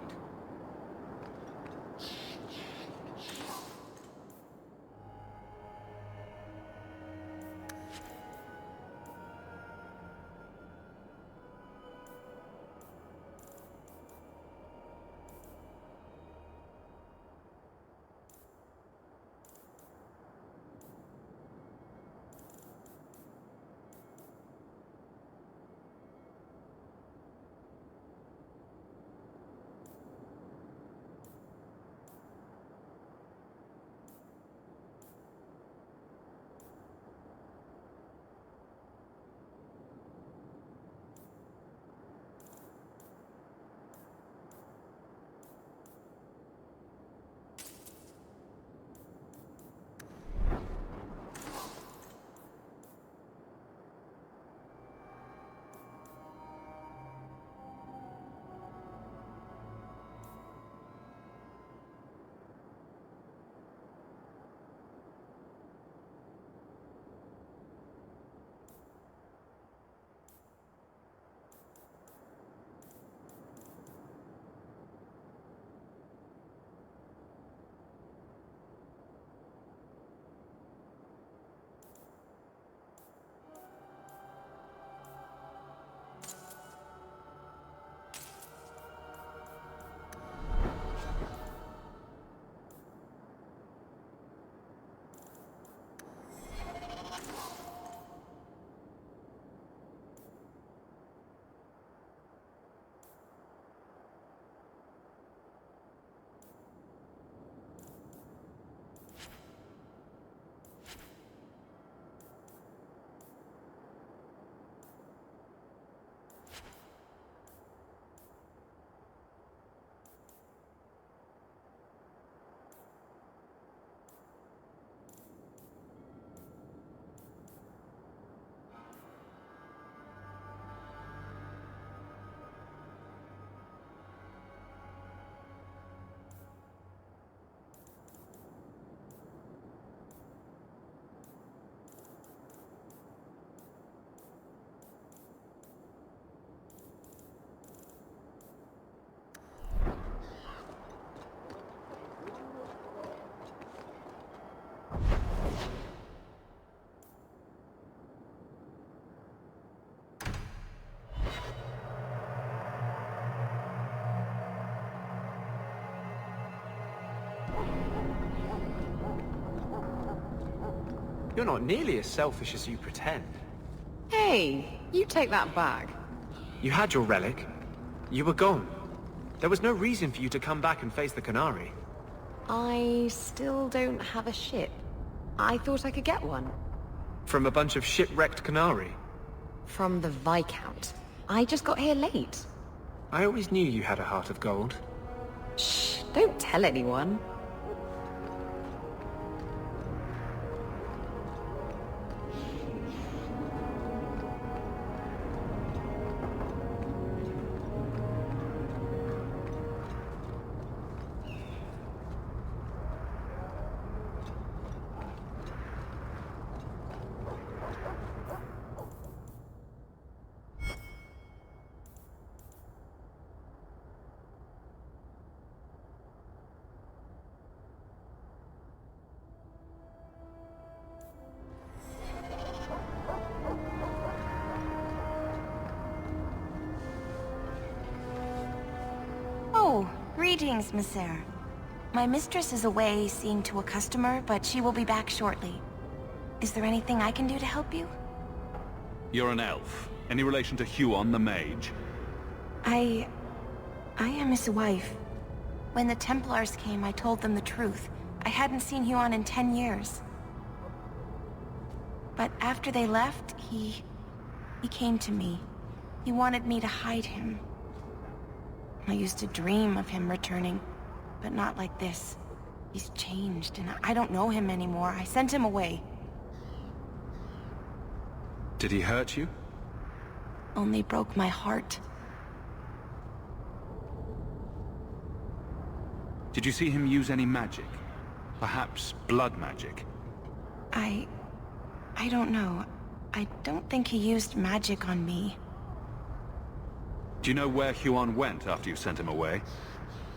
You're not nearly as selfish as you pretend. Hey, you take that back. You had your relic. You were gone. There was no reason for you to come back and face the Canary. I still don't have a ship. I thought I could get one. From a bunch of shipwrecked Canary? From the Viscount. I just got here late. I always knew you had a heart of gold. Shh, don't tell anyone. Greetings, Monsieur. My mistress is away seeing to a customer, but she will be back shortly. Is there anything I can do to help you? You're an elf. Any relation to Huon the mage? I am his wife. When the Templars came, I told them the truth. I hadn't seen Huon in 10 years. But after they left, he came to me. He wanted me to hide him. I used to dream of him returning, but not like this. He's changed, and I don't know him anymore. I sent him away. Did he hurt you? Only broke my heart. Did you see him use any magic? Perhaps blood magic? I don't know. I don't think he used magic on me. Do you know where Huon went after you sent him away?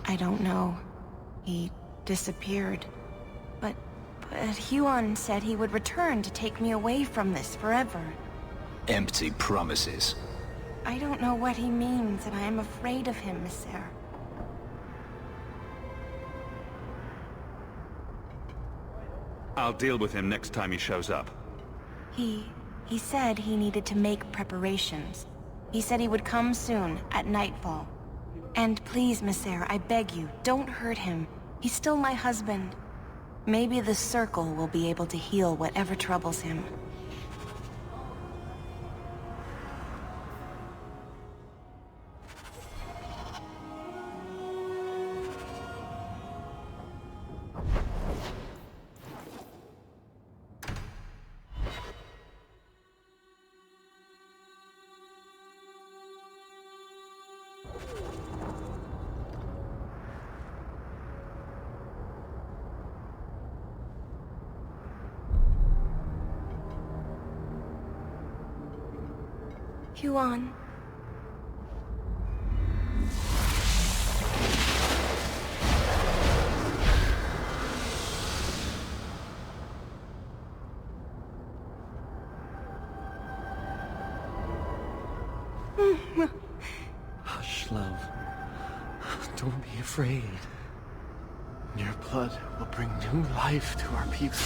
I don't know. He disappeared. But Huon said he would return to take me away from this forever. Empty promises. I don't know what he means, and I am afraid of him, Monsieur. I'll deal with him next time he shows up. He said he needed to make preparations. He said he would come soon, at nightfall. And please, Monsieur, I beg you, don't hurt him. He's still my husband. Maybe the Circle will be able to heal whatever troubles him. Huon. Hush, love. Don't be afraid. Your blood will bring new life to our people.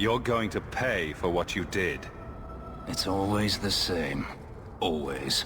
You're going to pay for what you did. It's always the same. Always.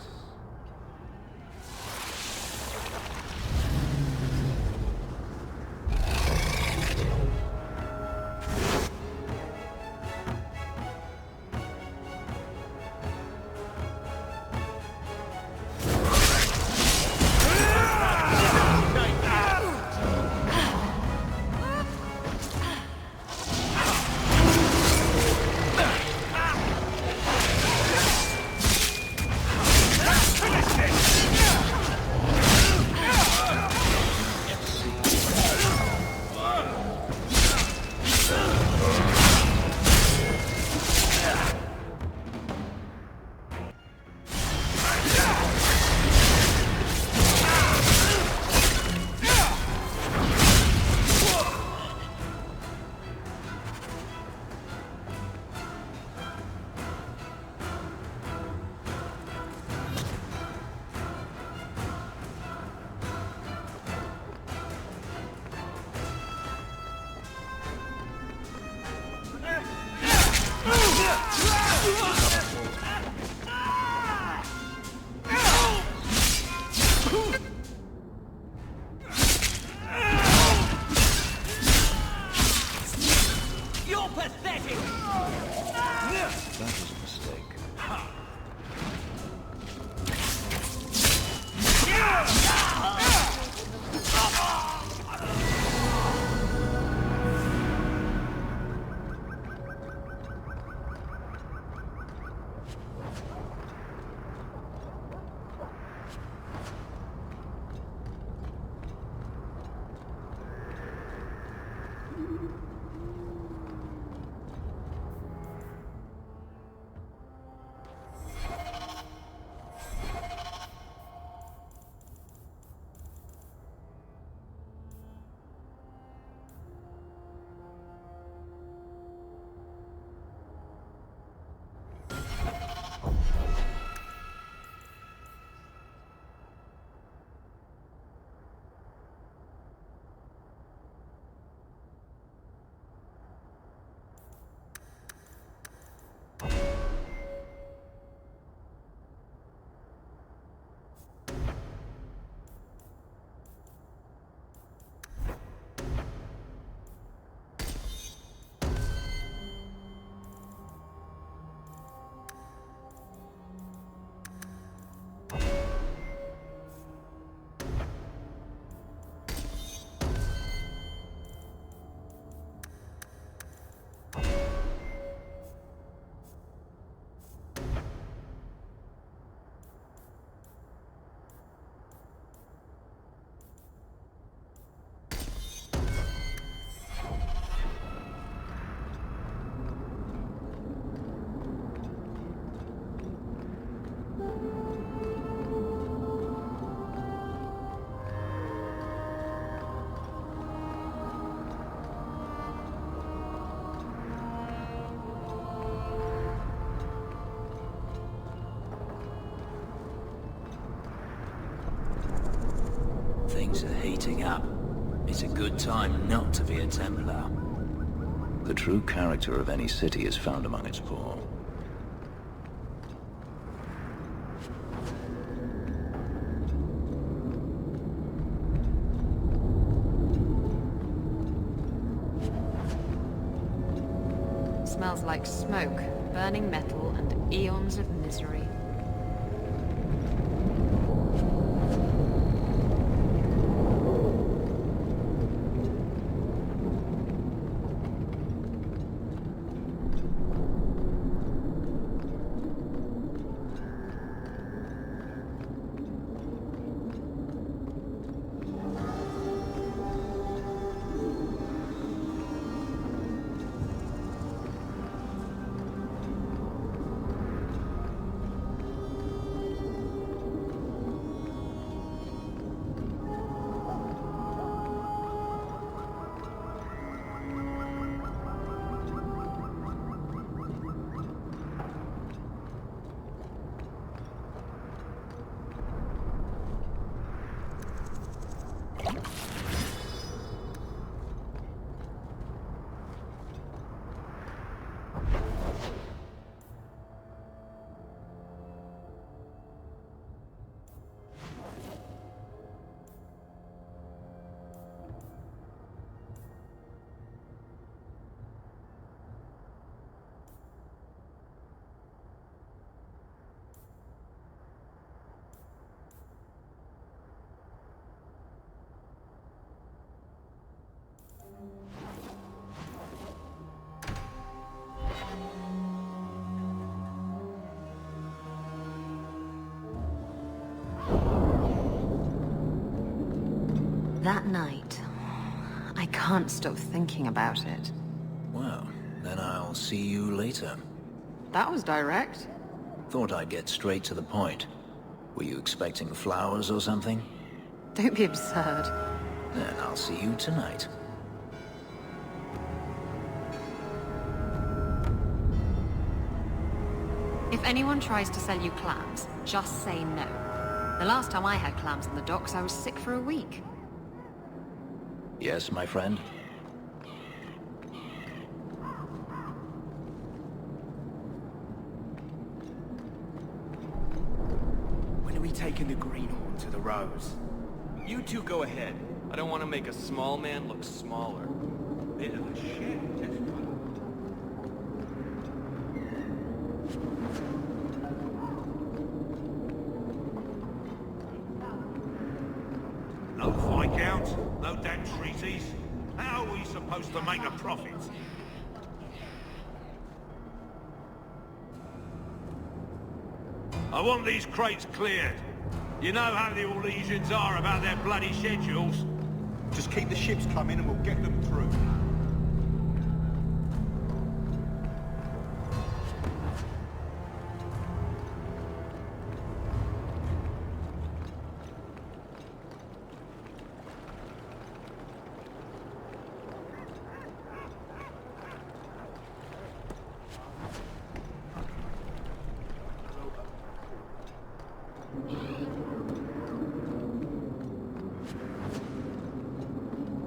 Things are heating up. It's a good time not to be a Templar. The true character of any city is found among its poor. Smells like smoke, burning metal, and eons of misery. That night, I can't stop thinking about it. Well, then I'll see you later. That was direct. Thought I'd get straight to the point. Were you expecting flowers or something? Don't be absurd. Then I'll see you tonight. If anyone tries to sell you clams, just say no. The last time I had clams on the docks, I was sick for a week. Yes, my friend? When are we taking the greenhorn to the rose? You two go ahead. I don't want to make a small man look smaller. Bit of a shit, this one. No Viscounts, no damn treaties. How are we supposed to make a profit? I want these crates cleared. You know how the Orlesians are about their bloody schedules. Just keep the ships coming and we'll get them through.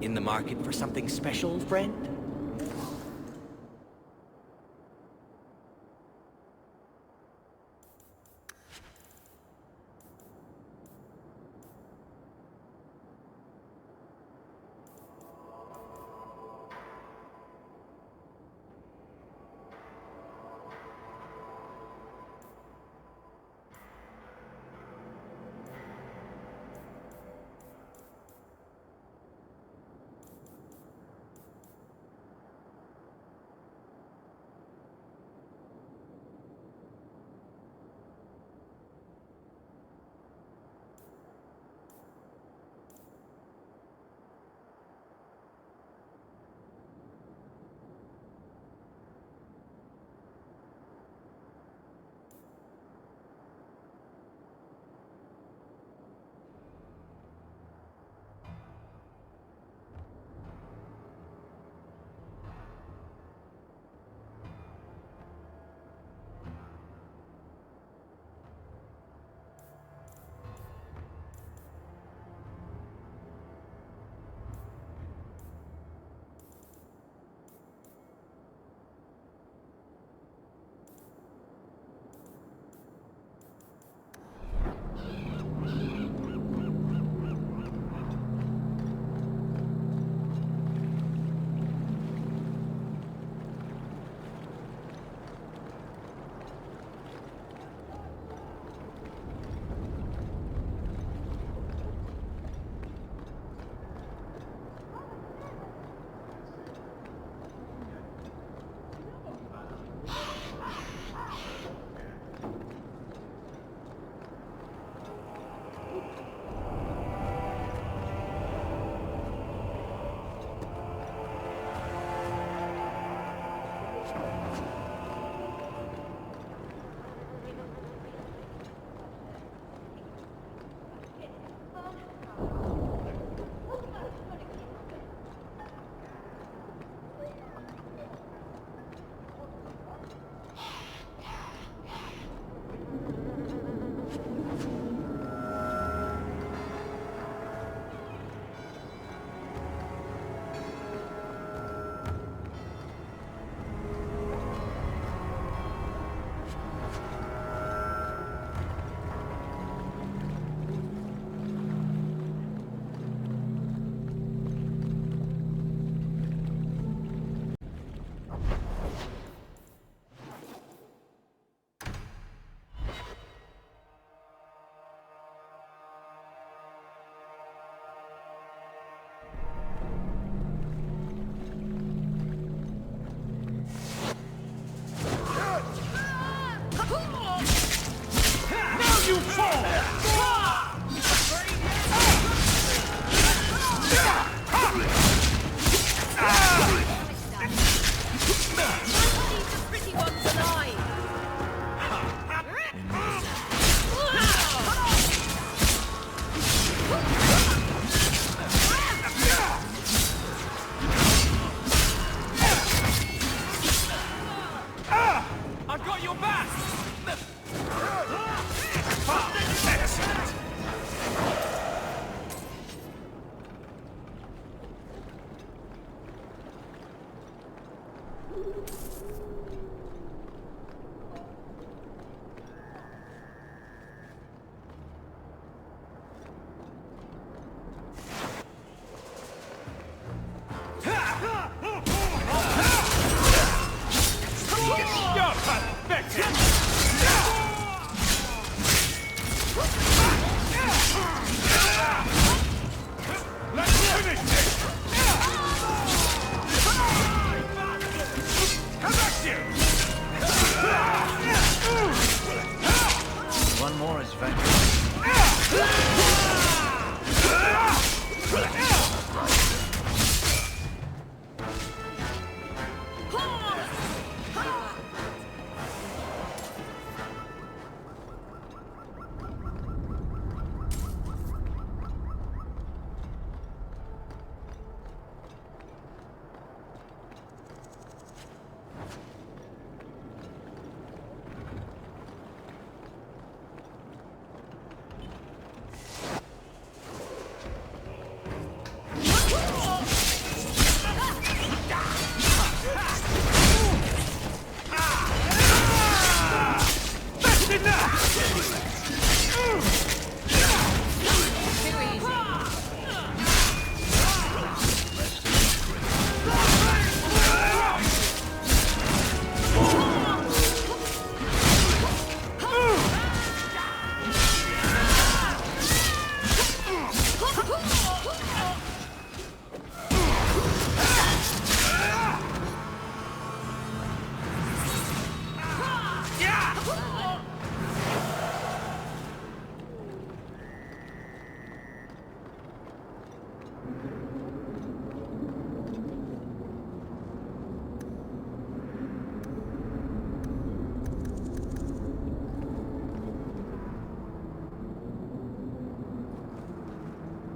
In the market for something special, friend? Let's finish this! Come back here! One more is vanquished.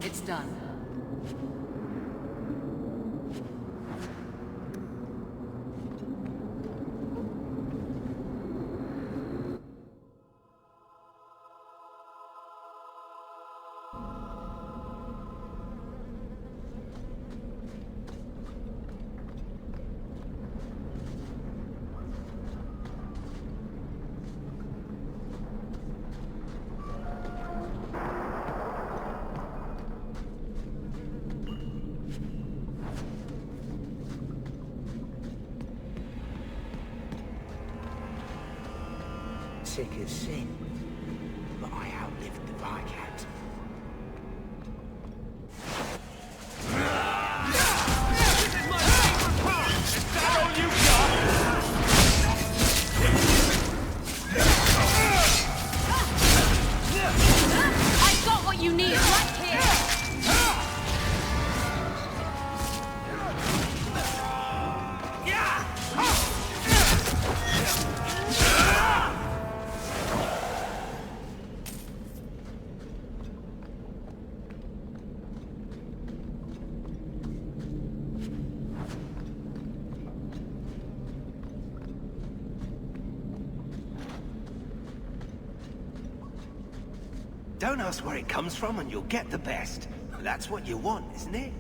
It's done. Sick as sin, but I outlived the Viscount. This is my favorite part! Is that all you got? I've got what you need right here! Don't ask where it comes from and you'll get the best. That's what you want, isn't it?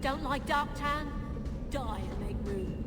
Don't like Darktown? Die and make room.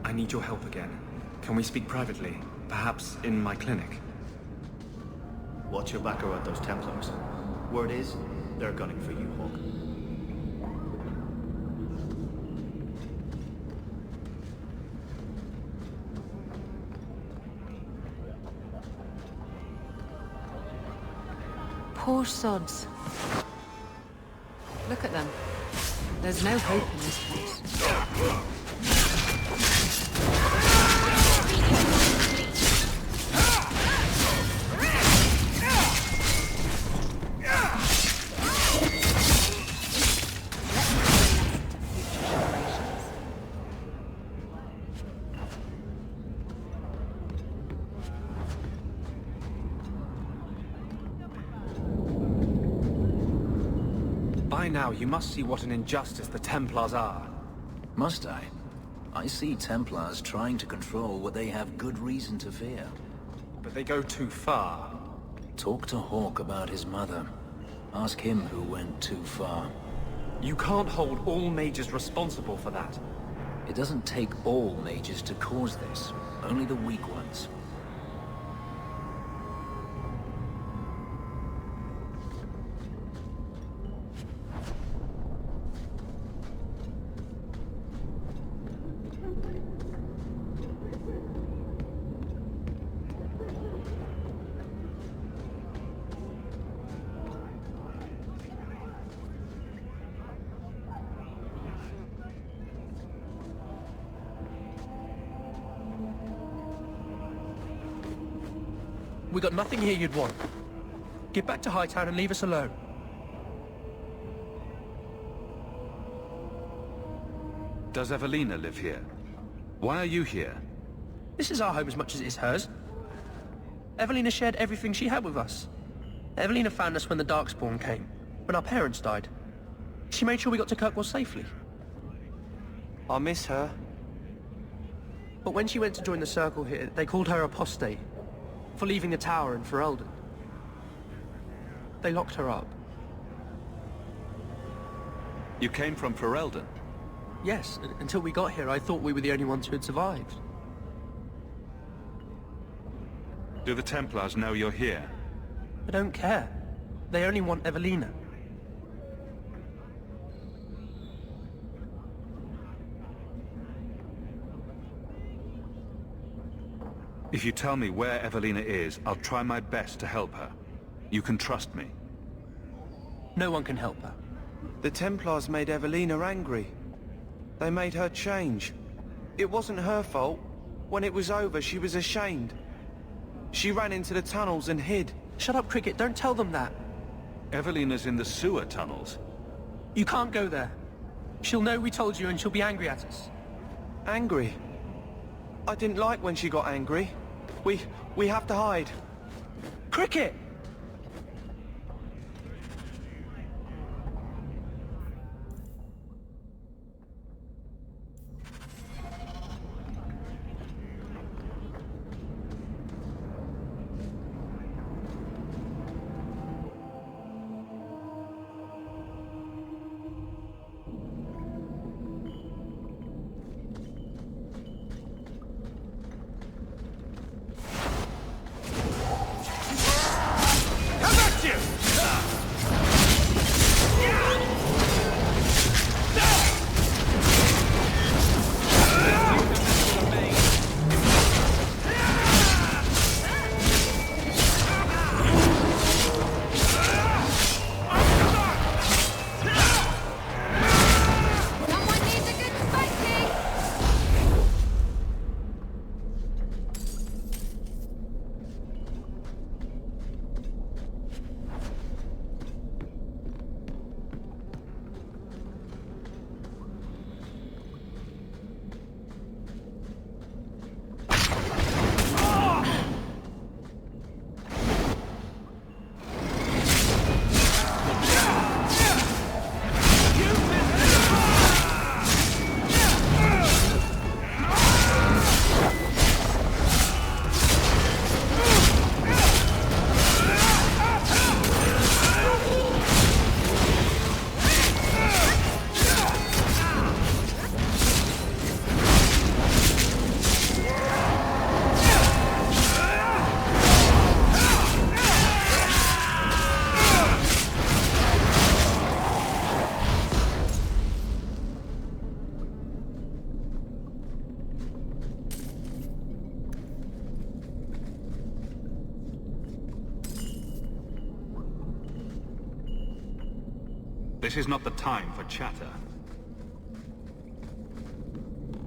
I need your help again. Can we speak privately? Perhaps in my clinic? Watch your back around those Templars. Word is, they're gunning for you, Hawk. Poor sods. Look at them. There's no hope in this place. By now, you must see what an injustice the Templars are. Must I? I see Templars trying to control what they have good reason to fear. But they go too far. Talk to Hawk about his mother. Ask him who went too far. You can't hold all mages responsible for that. It doesn't take all mages to cause this. Only the weak ones. We got nothing here you'd want. Get back to Hightown and leave us alone. Does Evelina live here? Why are you here? This is our home as much as it is hers. Evelina shared everything she had with us. Evelina found us when the Darkspawn came, when our parents died. She made sure we got to Kirkwall safely. I'll miss her. But when she went to join the Circle here, they called her apostate. For leaving the tower in Ferelden. They locked her up. You came from Ferelden? Yes, until we got here I thought we were the only ones who had survived. Do the Templars know you're here? I don't care. They only want Evelina. If you tell me where Evelina is, I'll try my best to help her. You can trust me. No one can help her. The Templars made Evelina angry. They made her change. It wasn't her fault. When it was over, she was ashamed. She ran into the tunnels and hid. Shut up, Cricket. Don't tell them that. Evelina's in the sewer tunnels. You can't go there. She'll know we told you and she'll be angry at us. Angry? I didn't like when she got angry. We have to hide. Cricket! This is not the time for chatter.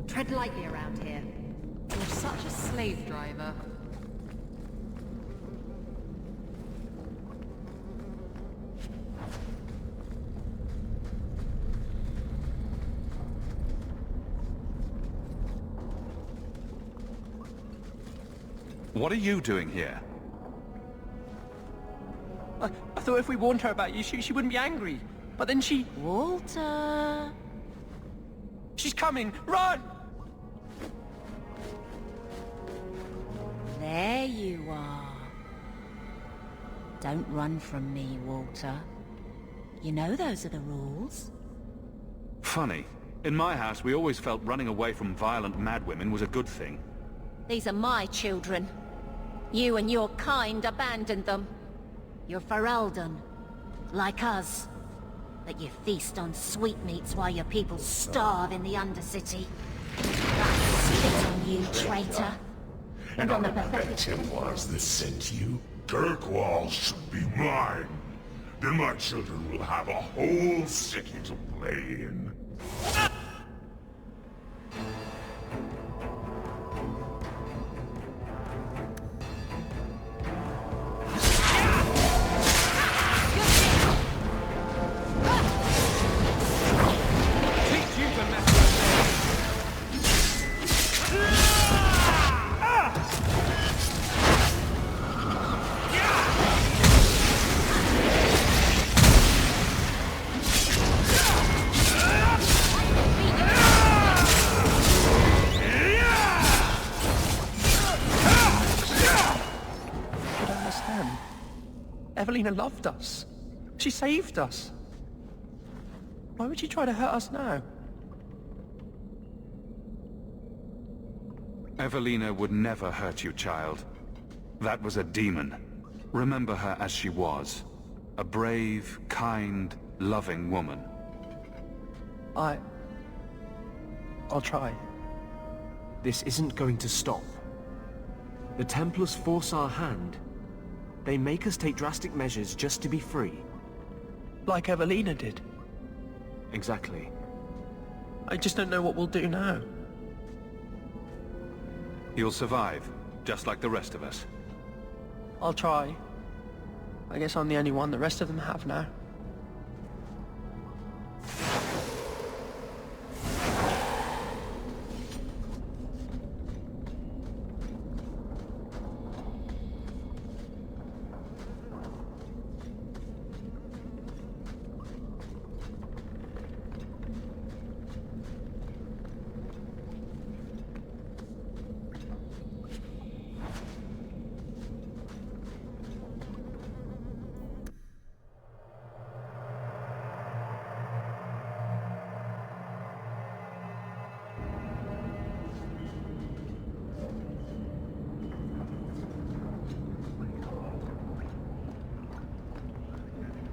Tread lightly around here. You're such a slave driver. What are you doing here? I thought if we warned her about you, she wouldn't be angry. But then she... Walter... She's coming! Run! There you are. Don't run from me, Walter. You know those are the rules. Funny. In my house, we always felt running away from violent madwomen was a good thing. These are my children. You and your kind abandoned them. You're Ferelden, like us. But you feast on sweetmeats while your people starve in the Undercity. I spit on you, traitor. And on the pathetic it was that sent you. Kirkwall should be mine. Then my children will have a whole city to play in. Evelina loved us. She saved us. Why would she try to hurt us now? Evelina would never hurt you, child. That was a demon. Remember her as she was. A brave, kind, loving woman. I'll try. This isn't going to stop. The Templars force our hand. They make us take drastic measures just to be free. Like Evelina did. Exactly. I just don't know what we'll do now. You'll survive, just like the rest of us. I'll try. I guess I'm the only one the rest of them have now.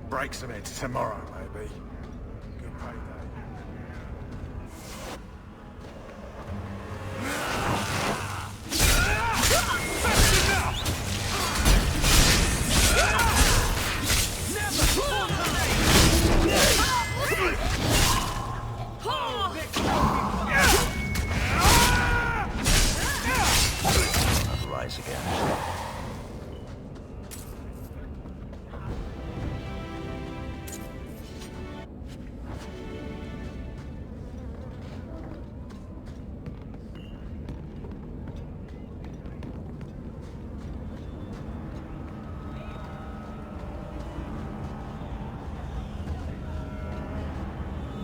Break some heads tomorrow, maybe. Good payday. Rise again.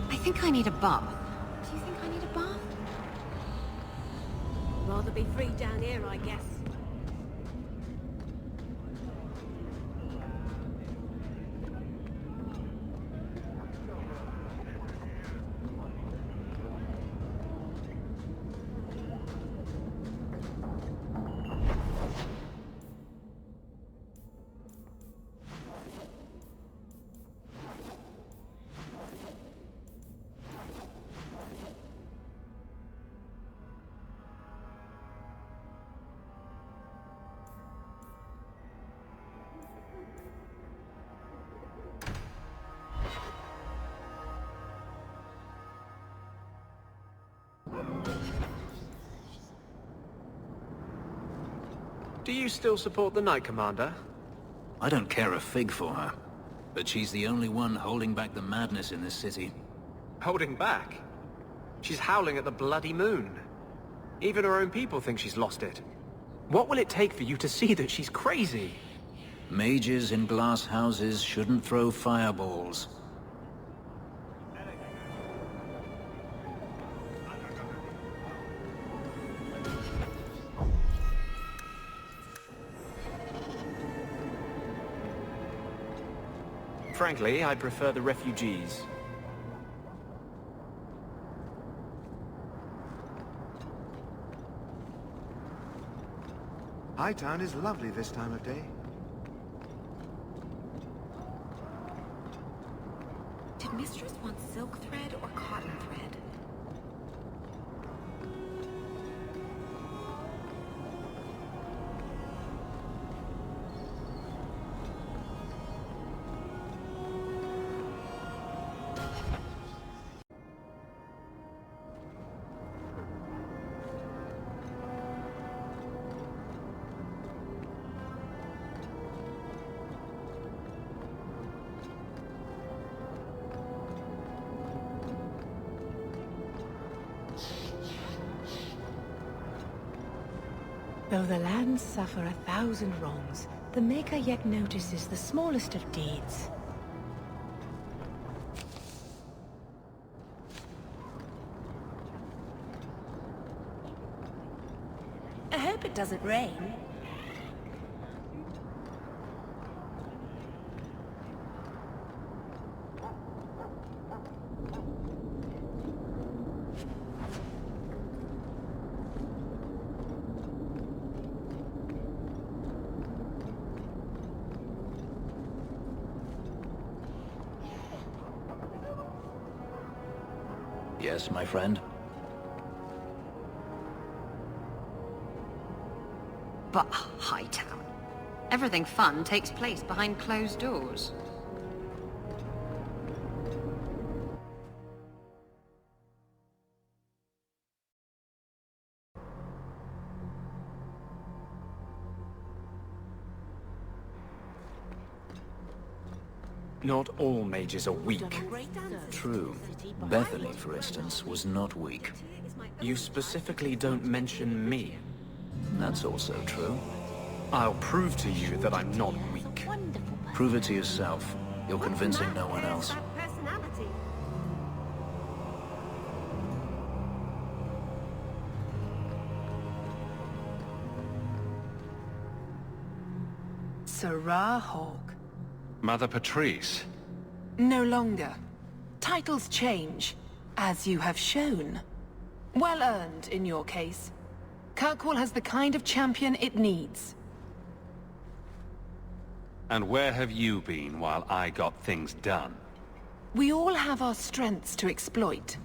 I think I need a bath. Do you think I need a bath? Rather be free down here, I guess. Do you still support the Knight Commander? I don't care a fig for her. But she's the only one holding back the madness in this city. Holding back? She's howling at the bloody moon. Even her own people think she's lost it. What will it take for you to see that she's crazy? Mages in glass houses shouldn't throw fireballs. Frankly, I prefer the refugees. Hightown is lovely this time of day. Did Mistress want silk thread or cotton thread? Though the lands suffer 1,000 wrongs, the Maker yet notices the smallest of deeds. I hope it doesn't rain. Yes, my friend? But Hightown. Everything fun takes place behind closed doors. Not all mages are weak. True. Bethany, for instance, was not weak. You specifically don't mention me. That's also true. I'll prove to you that I'm not weak. Prove it to yourself. You're convincing no one else. Sirrah Hawk. Mother Patrice. No longer. Titles change, as you have shown. Well earned, in your case. Kirkwall has the kind of champion it needs. And where have you been while I got things done? We all have our strengths to exploit.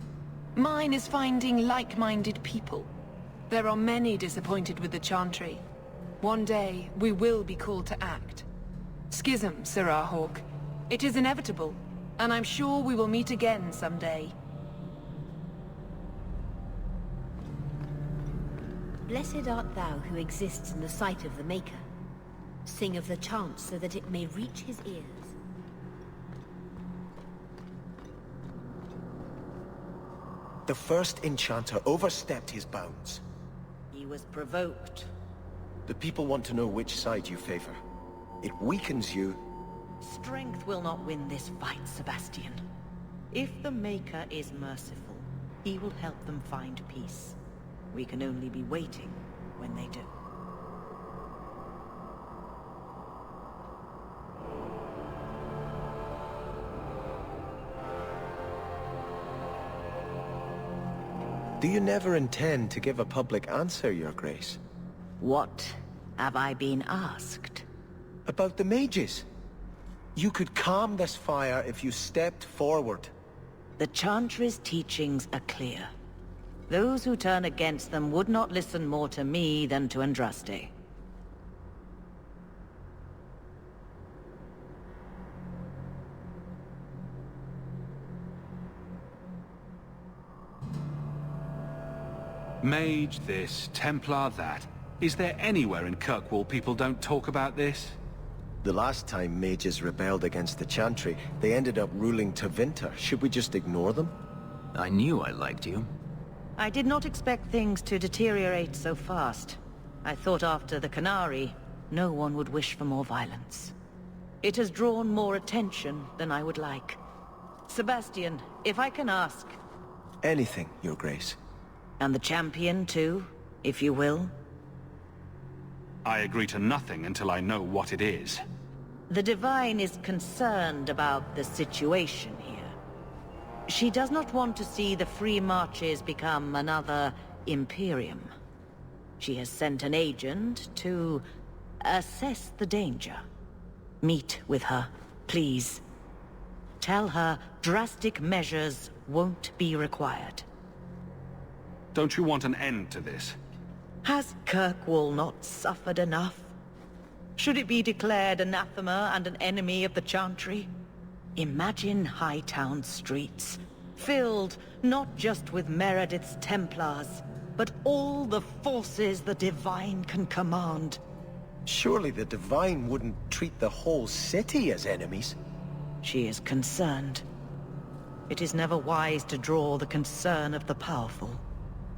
Mine is finding like-minded people. There are many disappointed with the Chantry. One day, we will be called to act. Schism, Sirrah Hawk. It is inevitable, and I'm sure we will meet again someday. Blessed art thou who exists in the sight of the Maker. Sing of the chant so that it may reach his ears. The first enchanter overstepped his bounds. He was provoked. The people want to know which side you favor. It weakens you. Strength will not win this fight, Sebastian. If the Maker is merciful, he will help them find peace. We can only be waiting when they do. Do you never intend to give a public answer, Your Grace? What have I been asked? About the mages. You could calm this fire if you stepped forward. The Chantry's teachings are clear. Those who turn against them would not listen more to me than to Andraste. Mage this, Templar that. Is there anywhere in Kirkwall people don't talk about this? The last time mages rebelled against the Chantry, they ended up ruling Tevinter. Should we just ignore them? I knew I liked you. I did not expect things to deteriorate so fast. I thought after the Canary, no one would wish for more violence. It has drawn more attention than I would like. Sebastian, if I can ask... Anything, Your Grace. And the champion, too, if you will? I agree to nothing until I know what it is. The Divine is concerned about the situation here. She does not want to see the Free Marches become another Imperium. She has sent an agent to assess the danger. Meet with her, please. Tell her drastic measures won't be required. Don't you want an end to this? Has Kirkwall not suffered enough? Should it be declared anathema and an enemy of the Chantry? Imagine Hightown streets, filled not just with Meredith's Templars, but all the forces the Divine can command. Surely the Divine wouldn't treat the whole city as enemies. She is concerned. It is never wise to draw the concern of the powerful.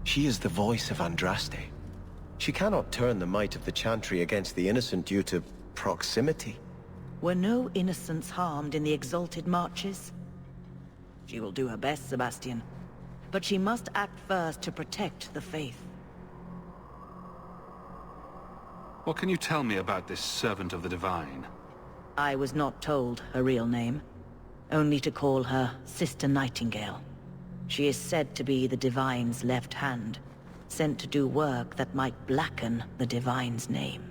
She is the voice of Andraste. She cannot turn the might of the Chantry against the innocent due to proximity. Were no innocents harmed in the exalted marches? She will do her best, Sebastian. But she must act first to protect the faith. What can you tell me about this servant of the Divine? I was not told her real name. Only to call her Sister Nightingale. She is said to be the Divine's left hand, sent to do work that might blacken the Divine's name.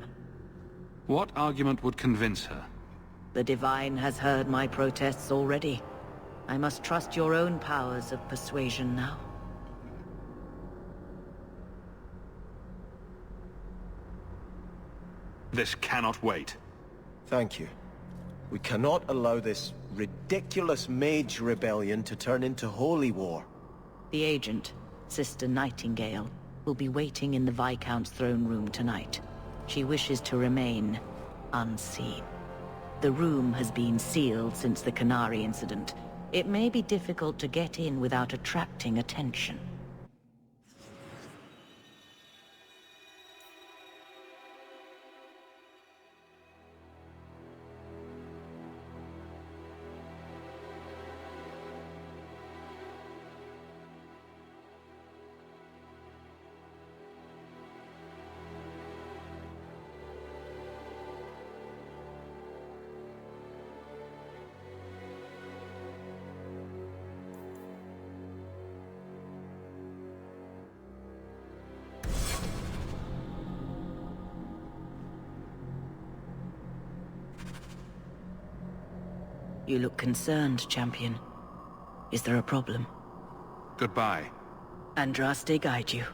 What argument would convince her? The Divine has heard my protests already. I must trust your own powers of persuasion now. This cannot wait. Thank you. We cannot allow this ridiculous mage rebellion to turn into holy war. The agent, Sister Nightingale, will be waiting in the Viscount's throne room tonight. She wishes to remain unseen. The room has been sealed since the Canary incident. It may be difficult to get in without attracting attention. You look concerned, champion. Is there a problem? Goodbye. Andraste guide you.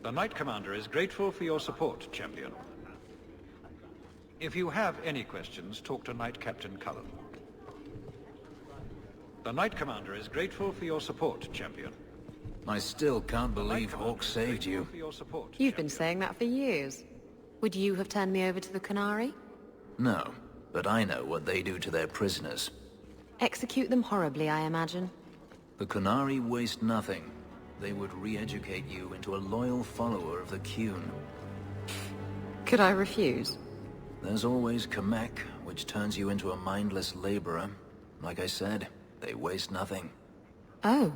The Knight Commander is grateful for your support, Champion. If you have any questions, talk to Knight Captain Cullen. The Knight Commander is grateful for your support, Champion. I still can't believe Hawk saved you. You've been saying that for years. Would you have turned me over to the Qunari? No, but I know what they do to their prisoners. Execute them horribly, I imagine. The Qunari waste nothing. They would re-educate you into a loyal follower of the Qun. Could I refuse? There's always Kamek, which turns you into a mindless laborer. Like I said, they waste nothing. Oh.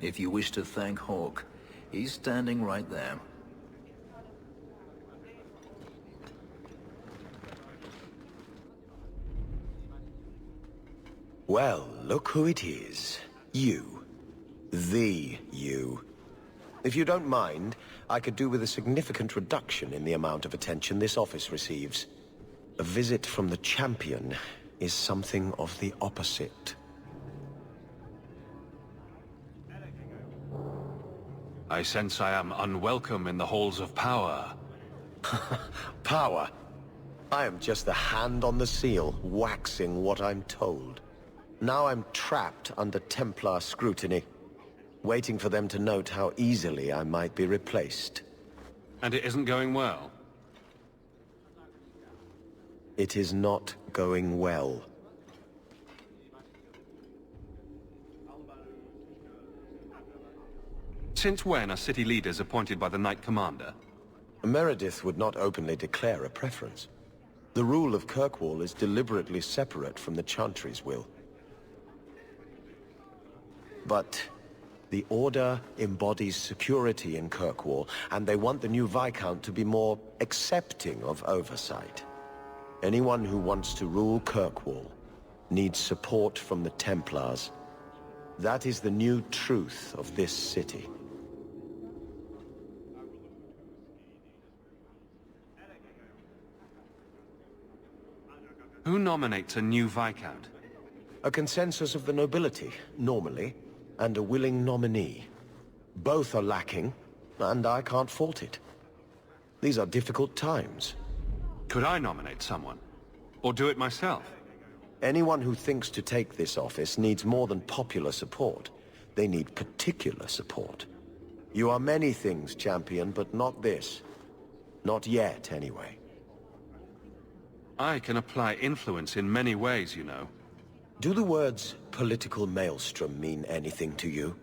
If you wish to thank Hawk, he's standing right there. Well, look who it is. You. The you. If you don't mind, I could do with a significant reduction in the amount of attention this office receives. A visit from the Champion is something of the opposite. I sense I am unwelcome in the halls of power. Power? I am just the hand on the seal, waxing what I'm told. Now I'm trapped under Templar scrutiny, waiting for them to note how easily I might be replaced. And it isn't going well? It is not going well. Since when are city leaders appointed by the Knight Commander? Meredith would not openly declare a preference. The rule of Kirkwall is deliberately separate from the Chantry's will. But the Order embodies security in Kirkwall, and they want the new Viscount to be more accepting of oversight. Anyone who wants to rule Kirkwall needs support from the Templars. That is the new truth of this city. Who nominates a new Viscount? A consensus of the nobility, normally, and a willing nominee. Both are lacking, and I can't fault it. These are difficult times. Could I nominate someone? Or do it myself? Anyone who thinks to take this office needs more than popular support. They need particular support. You are many things, Champion, but not this. Not yet, anyway. I can apply influence in many ways, you know. Do the words political maelstrom mean anything to you?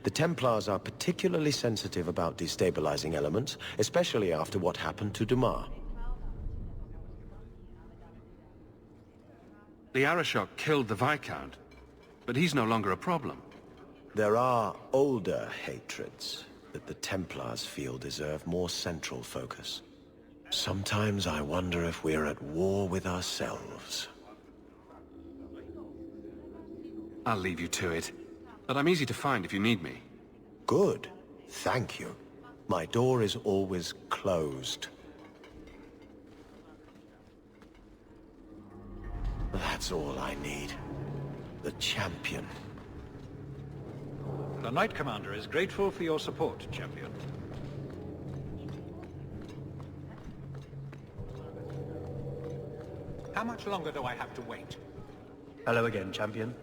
The Templars are particularly sensitive about destabilizing elements, especially after what happened to Dumas. The Arashok killed the Viscount, but he's no longer a problem. There are older hatreds that the Templars feel deserve more central focus. Sometimes I wonder if we're at war with ourselves. I'll leave you to it, but I'm easy to find if you need me. Good. Thank you. My door is always closed. That's all I need. The Champion. The Knight Commander is grateful for your support, Champion. How much longer do I have to wait? Hello again, Champion.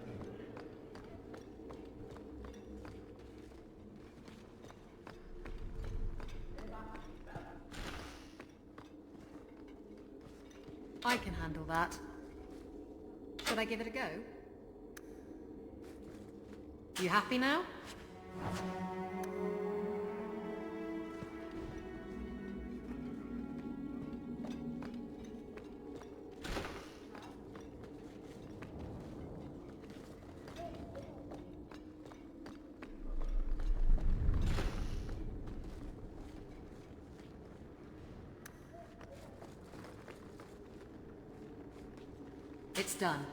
I can handle that. Should I give it a go? You happy now? It's done.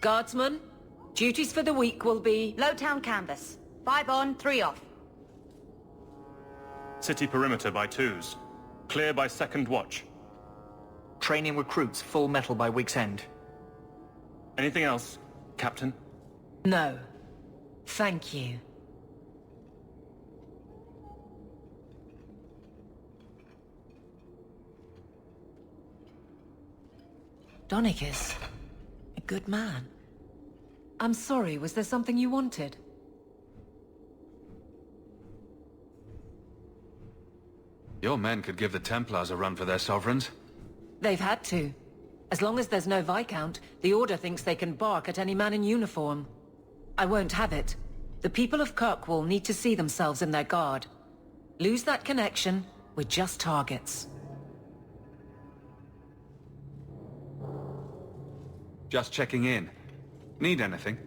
Guardsmen, duties for the week will be... Low town canvas. 5 on, 3 off. City perimeter by 2s. Clear by 2nd watch. Training recruits full metal by week's end. Anything else, Captain? No. Thank you. Donicus. A good man. I'm sorry, was there something you wanted? Your men could give the Templars a run for their sovereigns. They've had to. As long as there's no Viscount, the Order thinks they can bark at any man in uniform. I won't have it. The people of Kirkwall need to see themselves in their guard. Lose that connection, we're just targets. Just checking in. Need anything?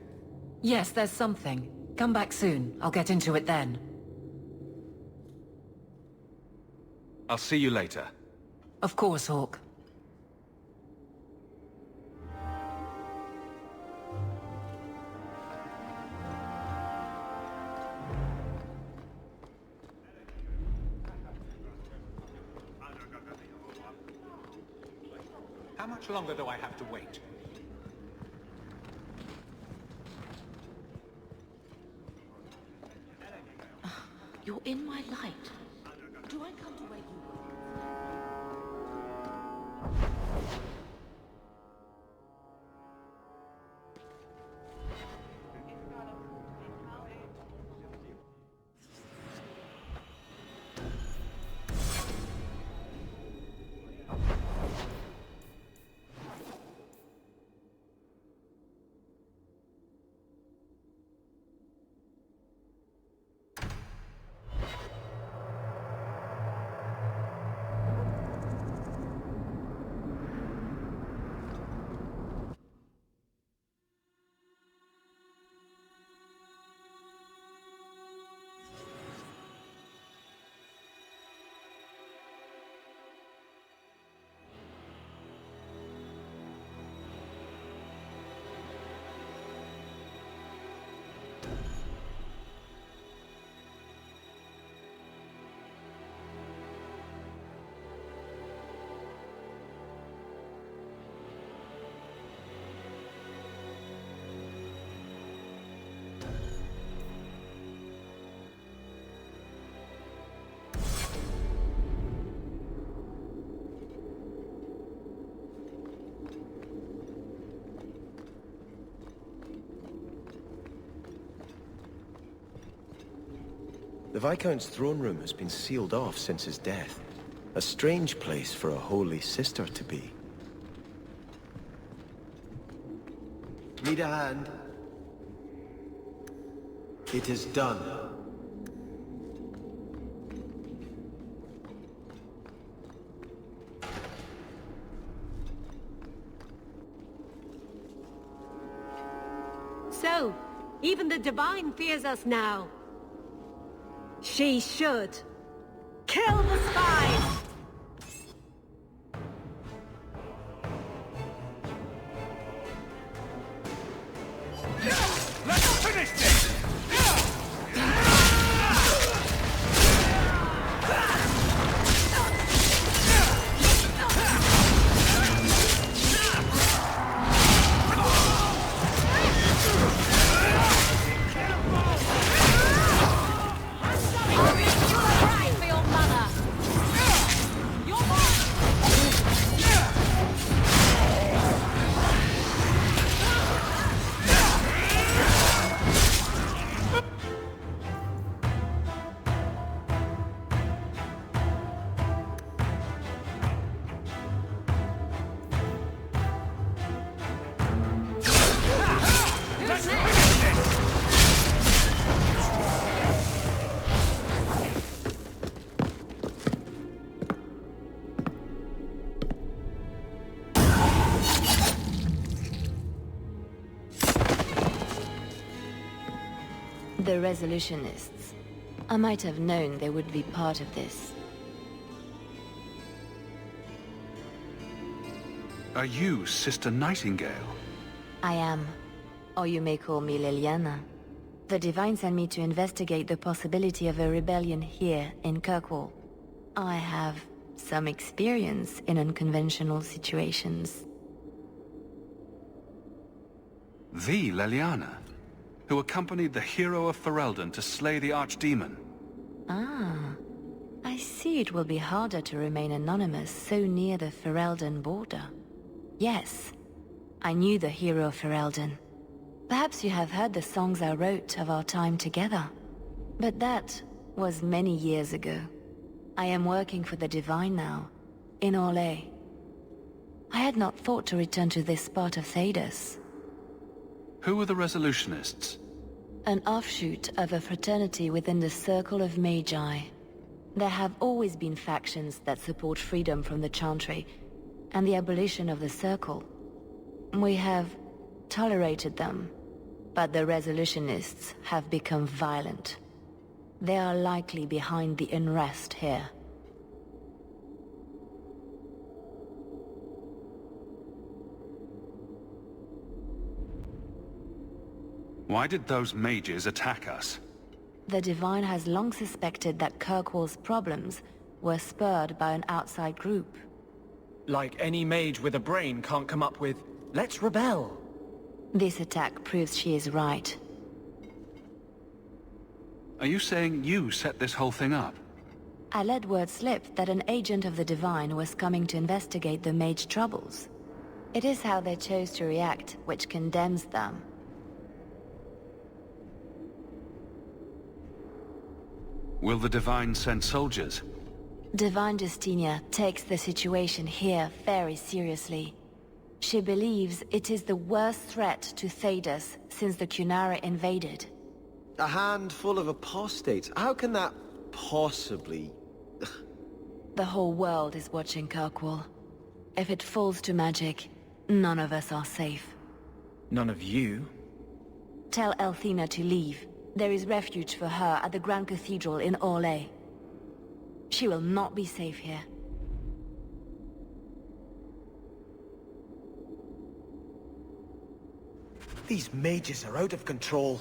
Yes, there's something. Come back soon. I'll get into it then. I'll see you later. Of course, Hawk. How much longer do I have to wait? You're in my light. Do I come to wake you The Viscount's throne room has been sealed off since his death. A strange place for a holy sister to be. Need a hand? It is done. So, even the Divine fears us now. She should. Kill the spies! Let's finish this! The Resolutionists. I might have known they would be part of this. Are you Sister Nightingale? I am. Or you may call me Leliana. The Divine sent me to investigate the possibility of a rebellion here in Kirkwall. I have some experience in unconventional situations. The Leliana, who accompanied the hero of Ferelden to slay the archdemon. Ah, I see it will be harder to remain anonymous so near the Ferelden border. Yes, I knew the hero of Ferelden. Perhaps you have heard the songs I wrote of our time together. But that was many years ago. I am working for the Divine now, in Orlais. I had not thought to return to this part of Thedas. Who are the Resolutionists? An offshoot of a fraternity within the Circle of Magi. There have always been factions that support freedom from the Chantry and the abolition of the Circle. We have tolerated them, but the Resolutionists have become violent. They are likely behind the unrest here. Why did those mages attack us? The Divine has long suspected that Kirkwall's problems were spurred by an outside group. Like any mage with a brain can't come up with, let's rebel. This attack proves she is right. Are you saying you set this whole thing up? I let word slip that an agent of the Divine was coming to investigate the mage troubles. It is how they chose to react which condemns them. Will the Divine send soldiers? Divine Justinia takes the situation here very seriously. She believes it is the worst threat to Thedas since the Cunara invaded. A handful of apostates? How can that possibly... The whole world is watching Kirkwall. If it falls to magic, none of us are safe. None of you? Tell Elthina to leave. There is refuge for her at the Grand Cathedral in Orlais. She will not be safe here. These mages are out of control.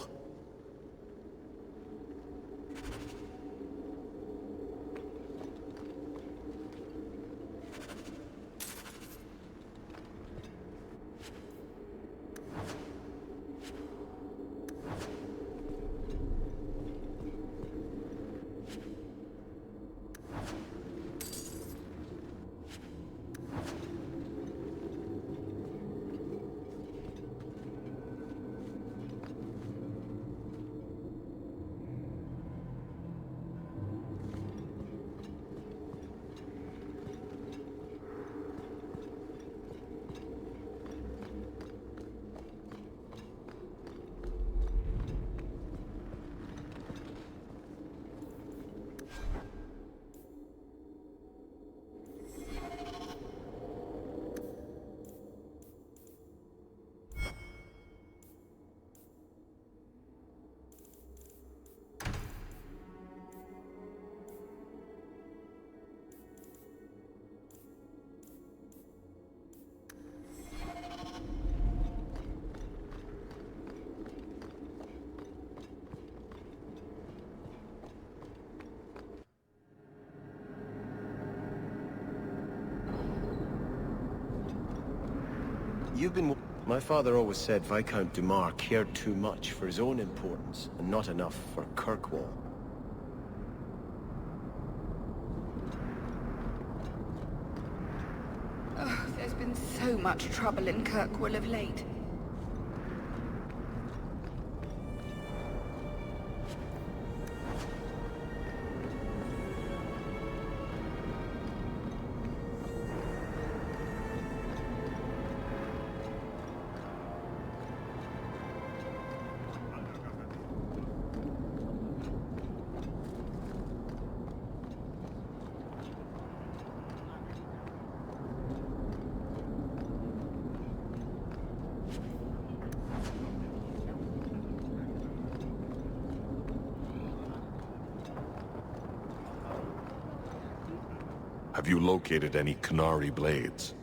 You've been... My father always said Viscount Dumar cared too much for his own importance, and not enough for Kirkwall. Oh, there's been so much trouble in Kirkwall of late. Have you located any Canary blades?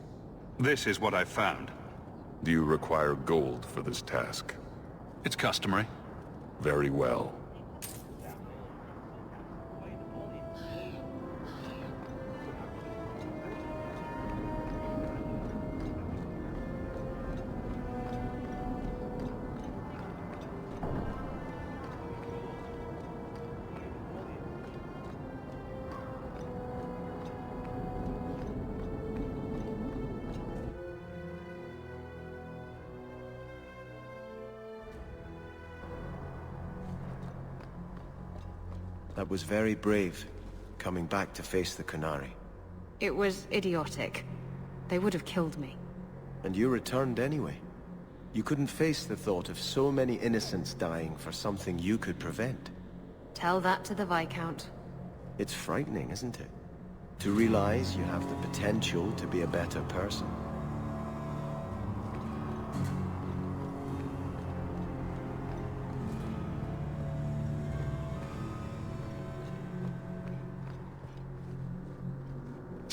This is what I've found. Do you require gold for this task? It's customary. Very well. That was very brave, coming back to face the Qunari. It was idiotic. They would have killed me. And you returned anyway. You couldn't face the thought of so many innocents dying for something you could prevent. Tell that to the Viscount. It's frightening, isn't it? To realize you have the potential to be a better person.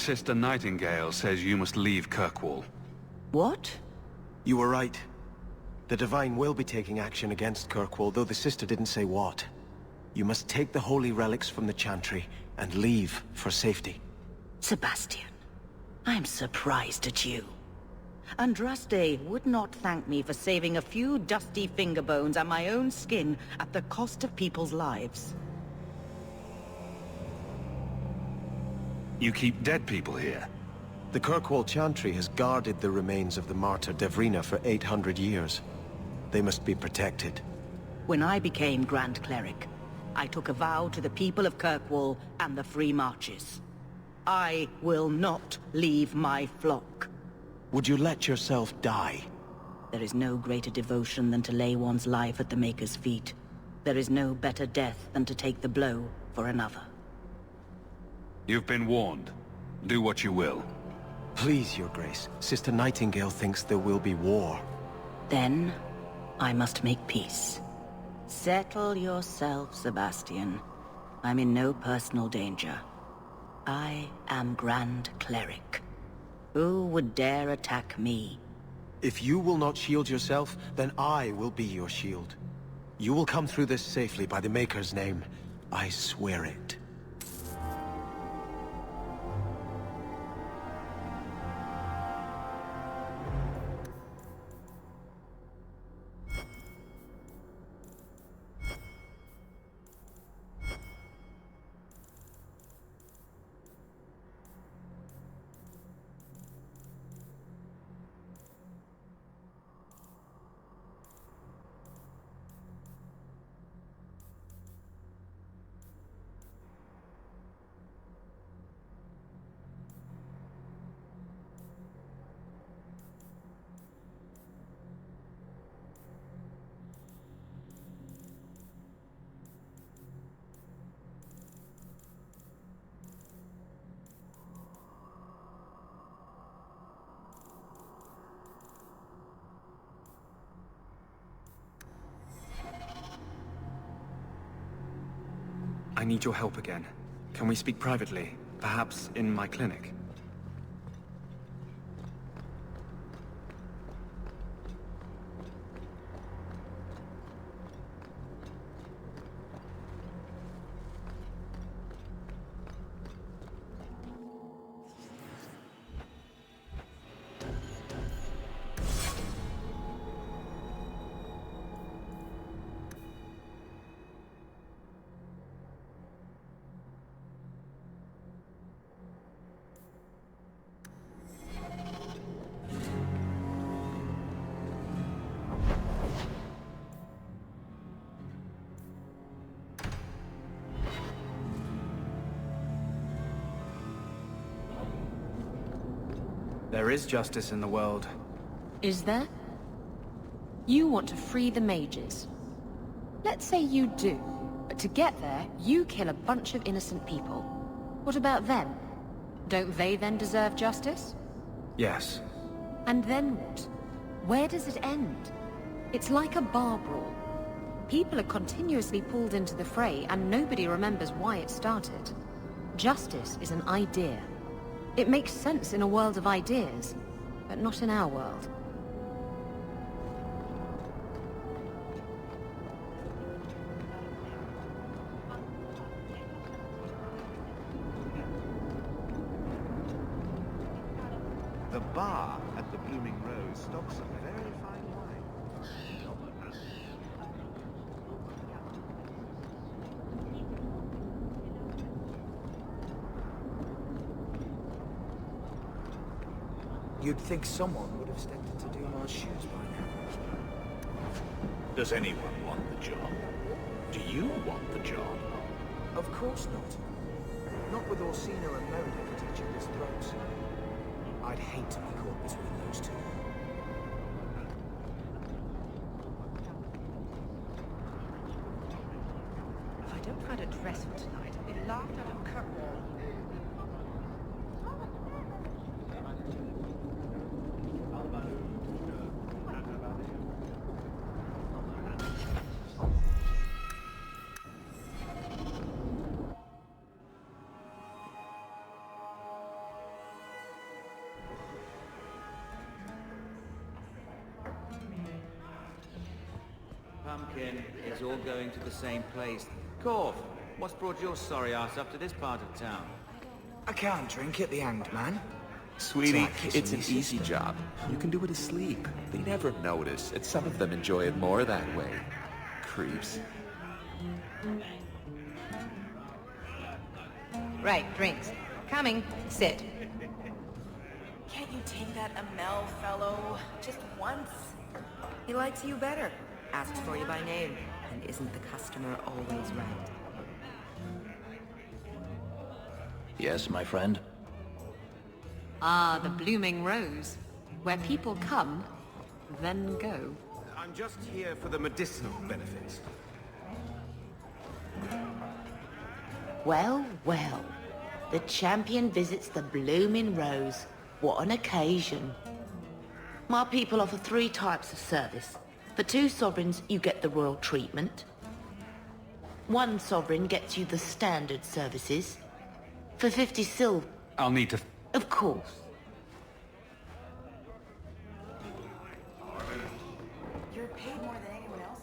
Sister Nightingale says you must leave Kirkwall. What? You were right. The Divine will be taking action against Kirkwall, though the sister didn't say what. You must take the holy relics from the Chantry and leave for safety. Sebastian, I'm surprised at you. Andraste would not thank me for saving a few dusty finger bones and my own skin at the cost of people's lives. You keep dead people here? The Kirkwall Chantry has guarded the remains of the martyr Devrina for 800 years. They must be protected. When I became Grand Cleric, I took a vow to the people of Kirkwall and the Free Marches. I will not leave my flock. Would you let yourself die? There is no greater devotion than to lay one's life at the Maker's feet. There is no better death than to take the blow for another. You've been warned. Do what you will. Please, Your Grace. Sister Nightingale thinks there will be war. Then, I must make peace. Settle yourself, Sebastian. I'm in no personal danger. I am Grand Cleric. Who would dare attack me? If you will not shield yourself, then I will be your shield. You will come through this safely by the Maker's name. I swear it. I need your help again. Can we speak privately? Perhaps in my clinic? There is justice in the world. Is there? You want to free the mages. Let's say you do, but to get there, you kill a bunch of innocent people. What about them? Don't they then deserve justice? Yes. And then what? Where does it end? It's like a bar brawl. People are continuously pulled into the fray, and nobody remembers why it started. Justice is an idea. It makes sense in a world of ideas, but not in our world. The bar at the Blooming Rose stocks some very fine wine. You'd think someone would have stepped into Dumas' shoes by now. Does anyone want the job? Do you want the job? Of course not. Not with Orsino and Meredith teaching us the ropes. I'd hate to be caught between those two. If I don't find a dress for tonight, I'll be laughed out of Kirkwall. Pumpkin is all going to the same place. Corf, what's brought your sorry ass up to this part of town? I can't drink at the Hanged Man. Sweetie, it's an easy job. You can do it asleep. They never notice, and some of them enjoy it more that way. Creeps. Right, drinks. Coming. Sit. Can't you take that Amel fellow just once? He likes you better. Asks for you by name. And isn't the customer always right? Yes, my friend? Ah, the Blooming Rose. Where people come, then go. I'm just here for the medicinal benefits. Well, well. The champion visits the Blooming Rose. What an occasion. My people offer 3 types of service. For 2 sovereigns, you get the royal treatment. 1 sovereign gets you the standard services. For 50 silver... I'll need to... Of course. You're paid more than anyone else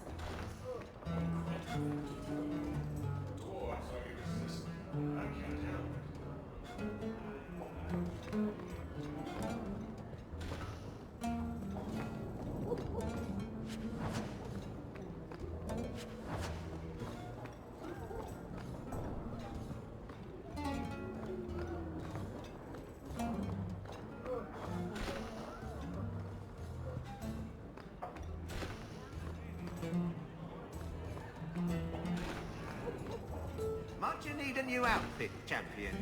Might you need a new outfit, champion?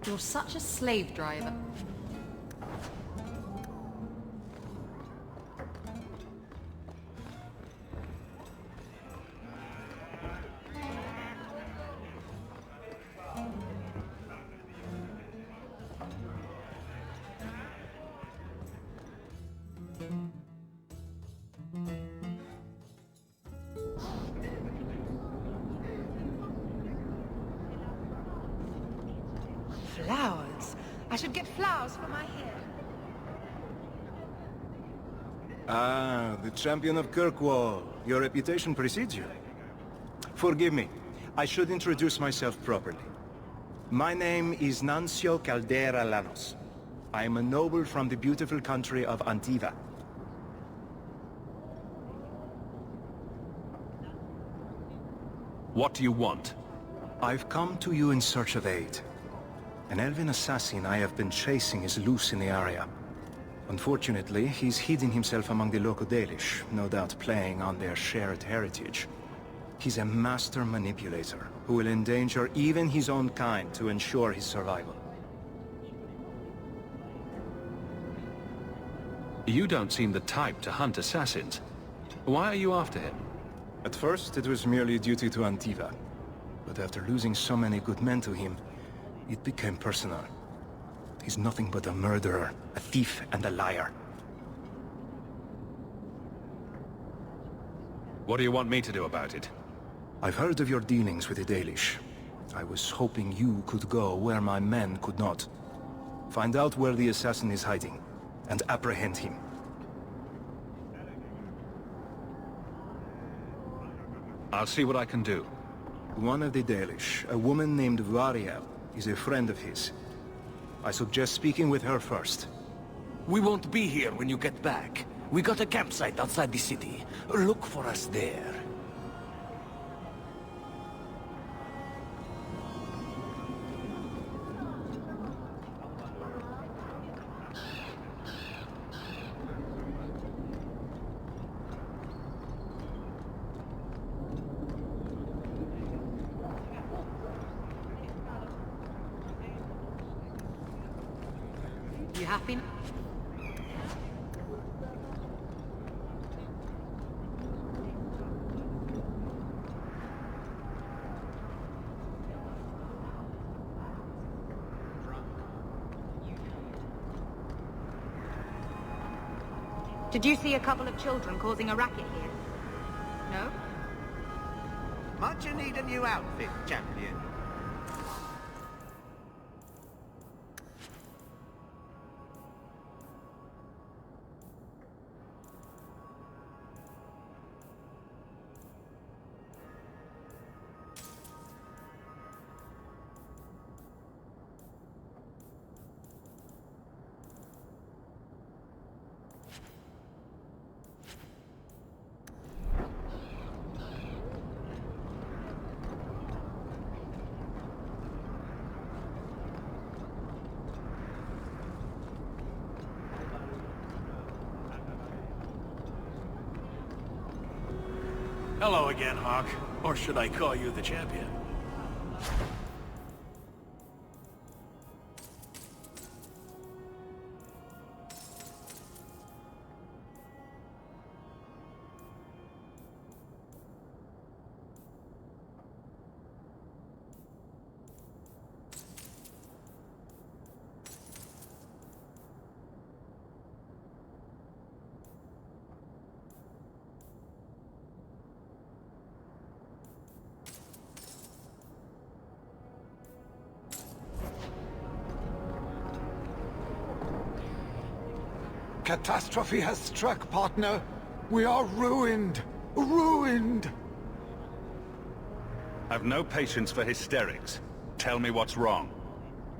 You're such a slave driver. Flowers. I should get flowers for my hair. Ah, the champion of Kirkwall. Your reputation precedes you. Forgive me. I should introduce myself properly. My name is Nuncio Caldera Lanos. I am a noble from the beautiful country of Antiva. What do you want? I've come to you in search of aid. An elven assassin I have been chasing is loose in the area. Unfortunately, he's hidden himself among the local Dalish, no doubt playing on their shared heritage. He's a master manipulator, who will endanger even his own kind to ensure his survival. You don't seem the type to hunt assassins. Why are you after him? At first, it was merely a duty to Antiva. But after losing so many good men to him, it became personal. He's nothing but a murderer, a thief, and a liar. What do you want me to do about it? I've heard of your dealings with the Dalish. I was hoping you could go where my men could not. Find out where the assassin is hiding, and apprehend him. I'll see what I can do. One of the Dalish, a woman named Variel, is a friend of his. I suggest speaking with her first. We won't be here when you get back. We got a campsite outside the city. Look for us there. You happy? Did you see a couple of children causing a racket here? No? Might you need a new outfit, champion? Hello again, Hawk. Or should I call you the champion? Catastrophe has struck, partner. We are ruined. Ruined! I've no patience for hysterics. Tell me what's wrong.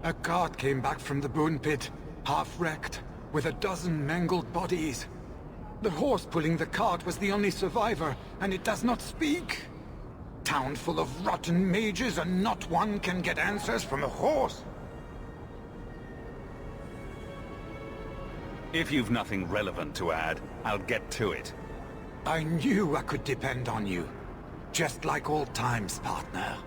A cart came back from the Boon Pit, half-wrecked, with a dozen mangled bodies. The horse pulling the cart was the only survivor, and it does not speak. Town full of rotten mages, and not one can get answers from a horse. If you've nothing relevant to add, I'll get to it. I knew I could depend on you. Just like old times, partner.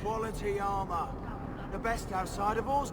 Quality armor. The best outside of us.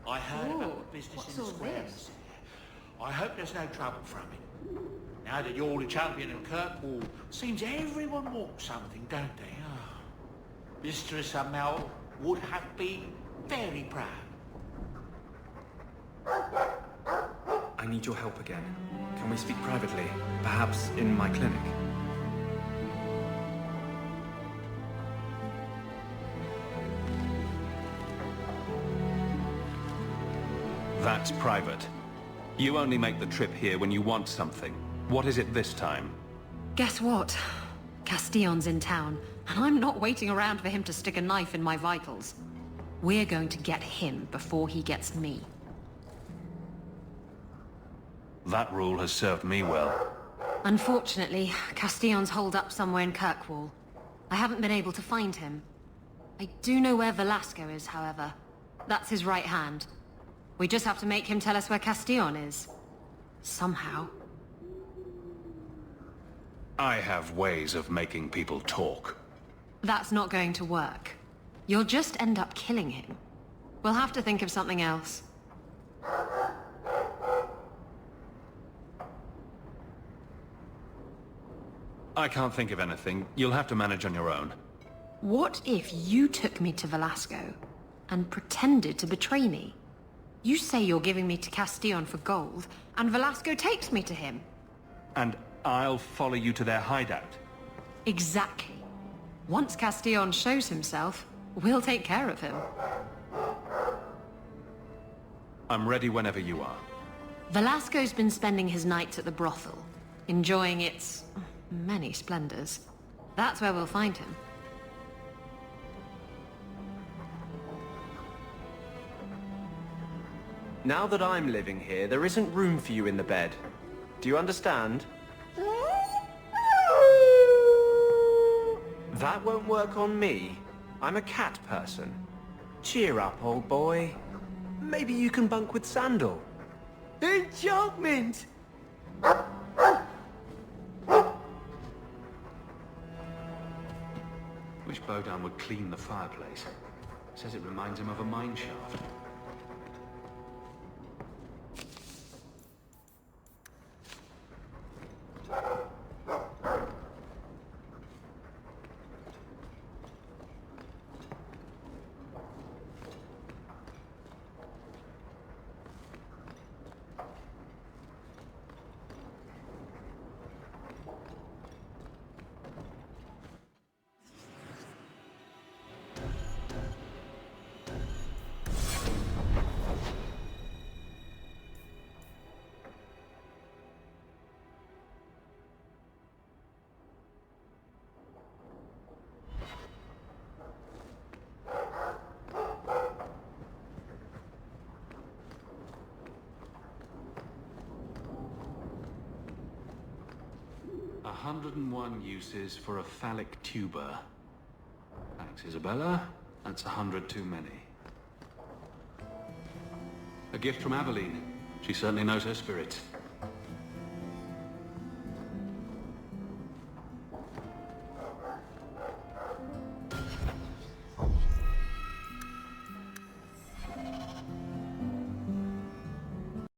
I heard about the business in the squares. I hope there's no trouble from it. Now that you're the champion of Kirkwall, seems everyone wants something, don't they? Oh. Mistress Amel would have been very proud. I need your help again. Can we speak privately? Perhaps in my clinic? That's private. You only make the trip here when you want something. What is it this time? Guess what? Castillon's in town, and I'm not waiting around for him to stick a knife in my vitals. We're going to get him before he gets me. That rule has served me well. Unfortunately, Castillon's holed up somewhere in Kirkwall. I haven't been able to find him. I do know where Velasco is, however. That's his right hand. We just have to make him tell us where Castillon is. Somehow. I have ways of making people talk. That's not going to work. You'll just end up killing him. We'll have to think of something else. I can't think of anything. You'll have to manage on your own. What if you took me to Velasco and pretended to betray me? You say you're giving me to Castillon for gold, and Velasco takes me to him. And I'll follow you to their hideout. Exactly. Once Castillon shows himself, we'll take care of him. I'm ready whenever you are. Velasco's been spending his nights at the brothel, enjoying its many splendors. That's where we'll find him. Now that I'm living here, there isn't room for you in the bed. Do you understand? That won't work on me. I'm a cat person. Cheer up, old boy. Maybe you can bunk with Sandal. Enchantment! Wish Bodan would clean the fireplace. Says it reminds him of a mine shaft. "101 uses for a phallic tuber." Thanks, Isabella. That's 100 too many. A gift from Aveline. She certainly knows her spirit.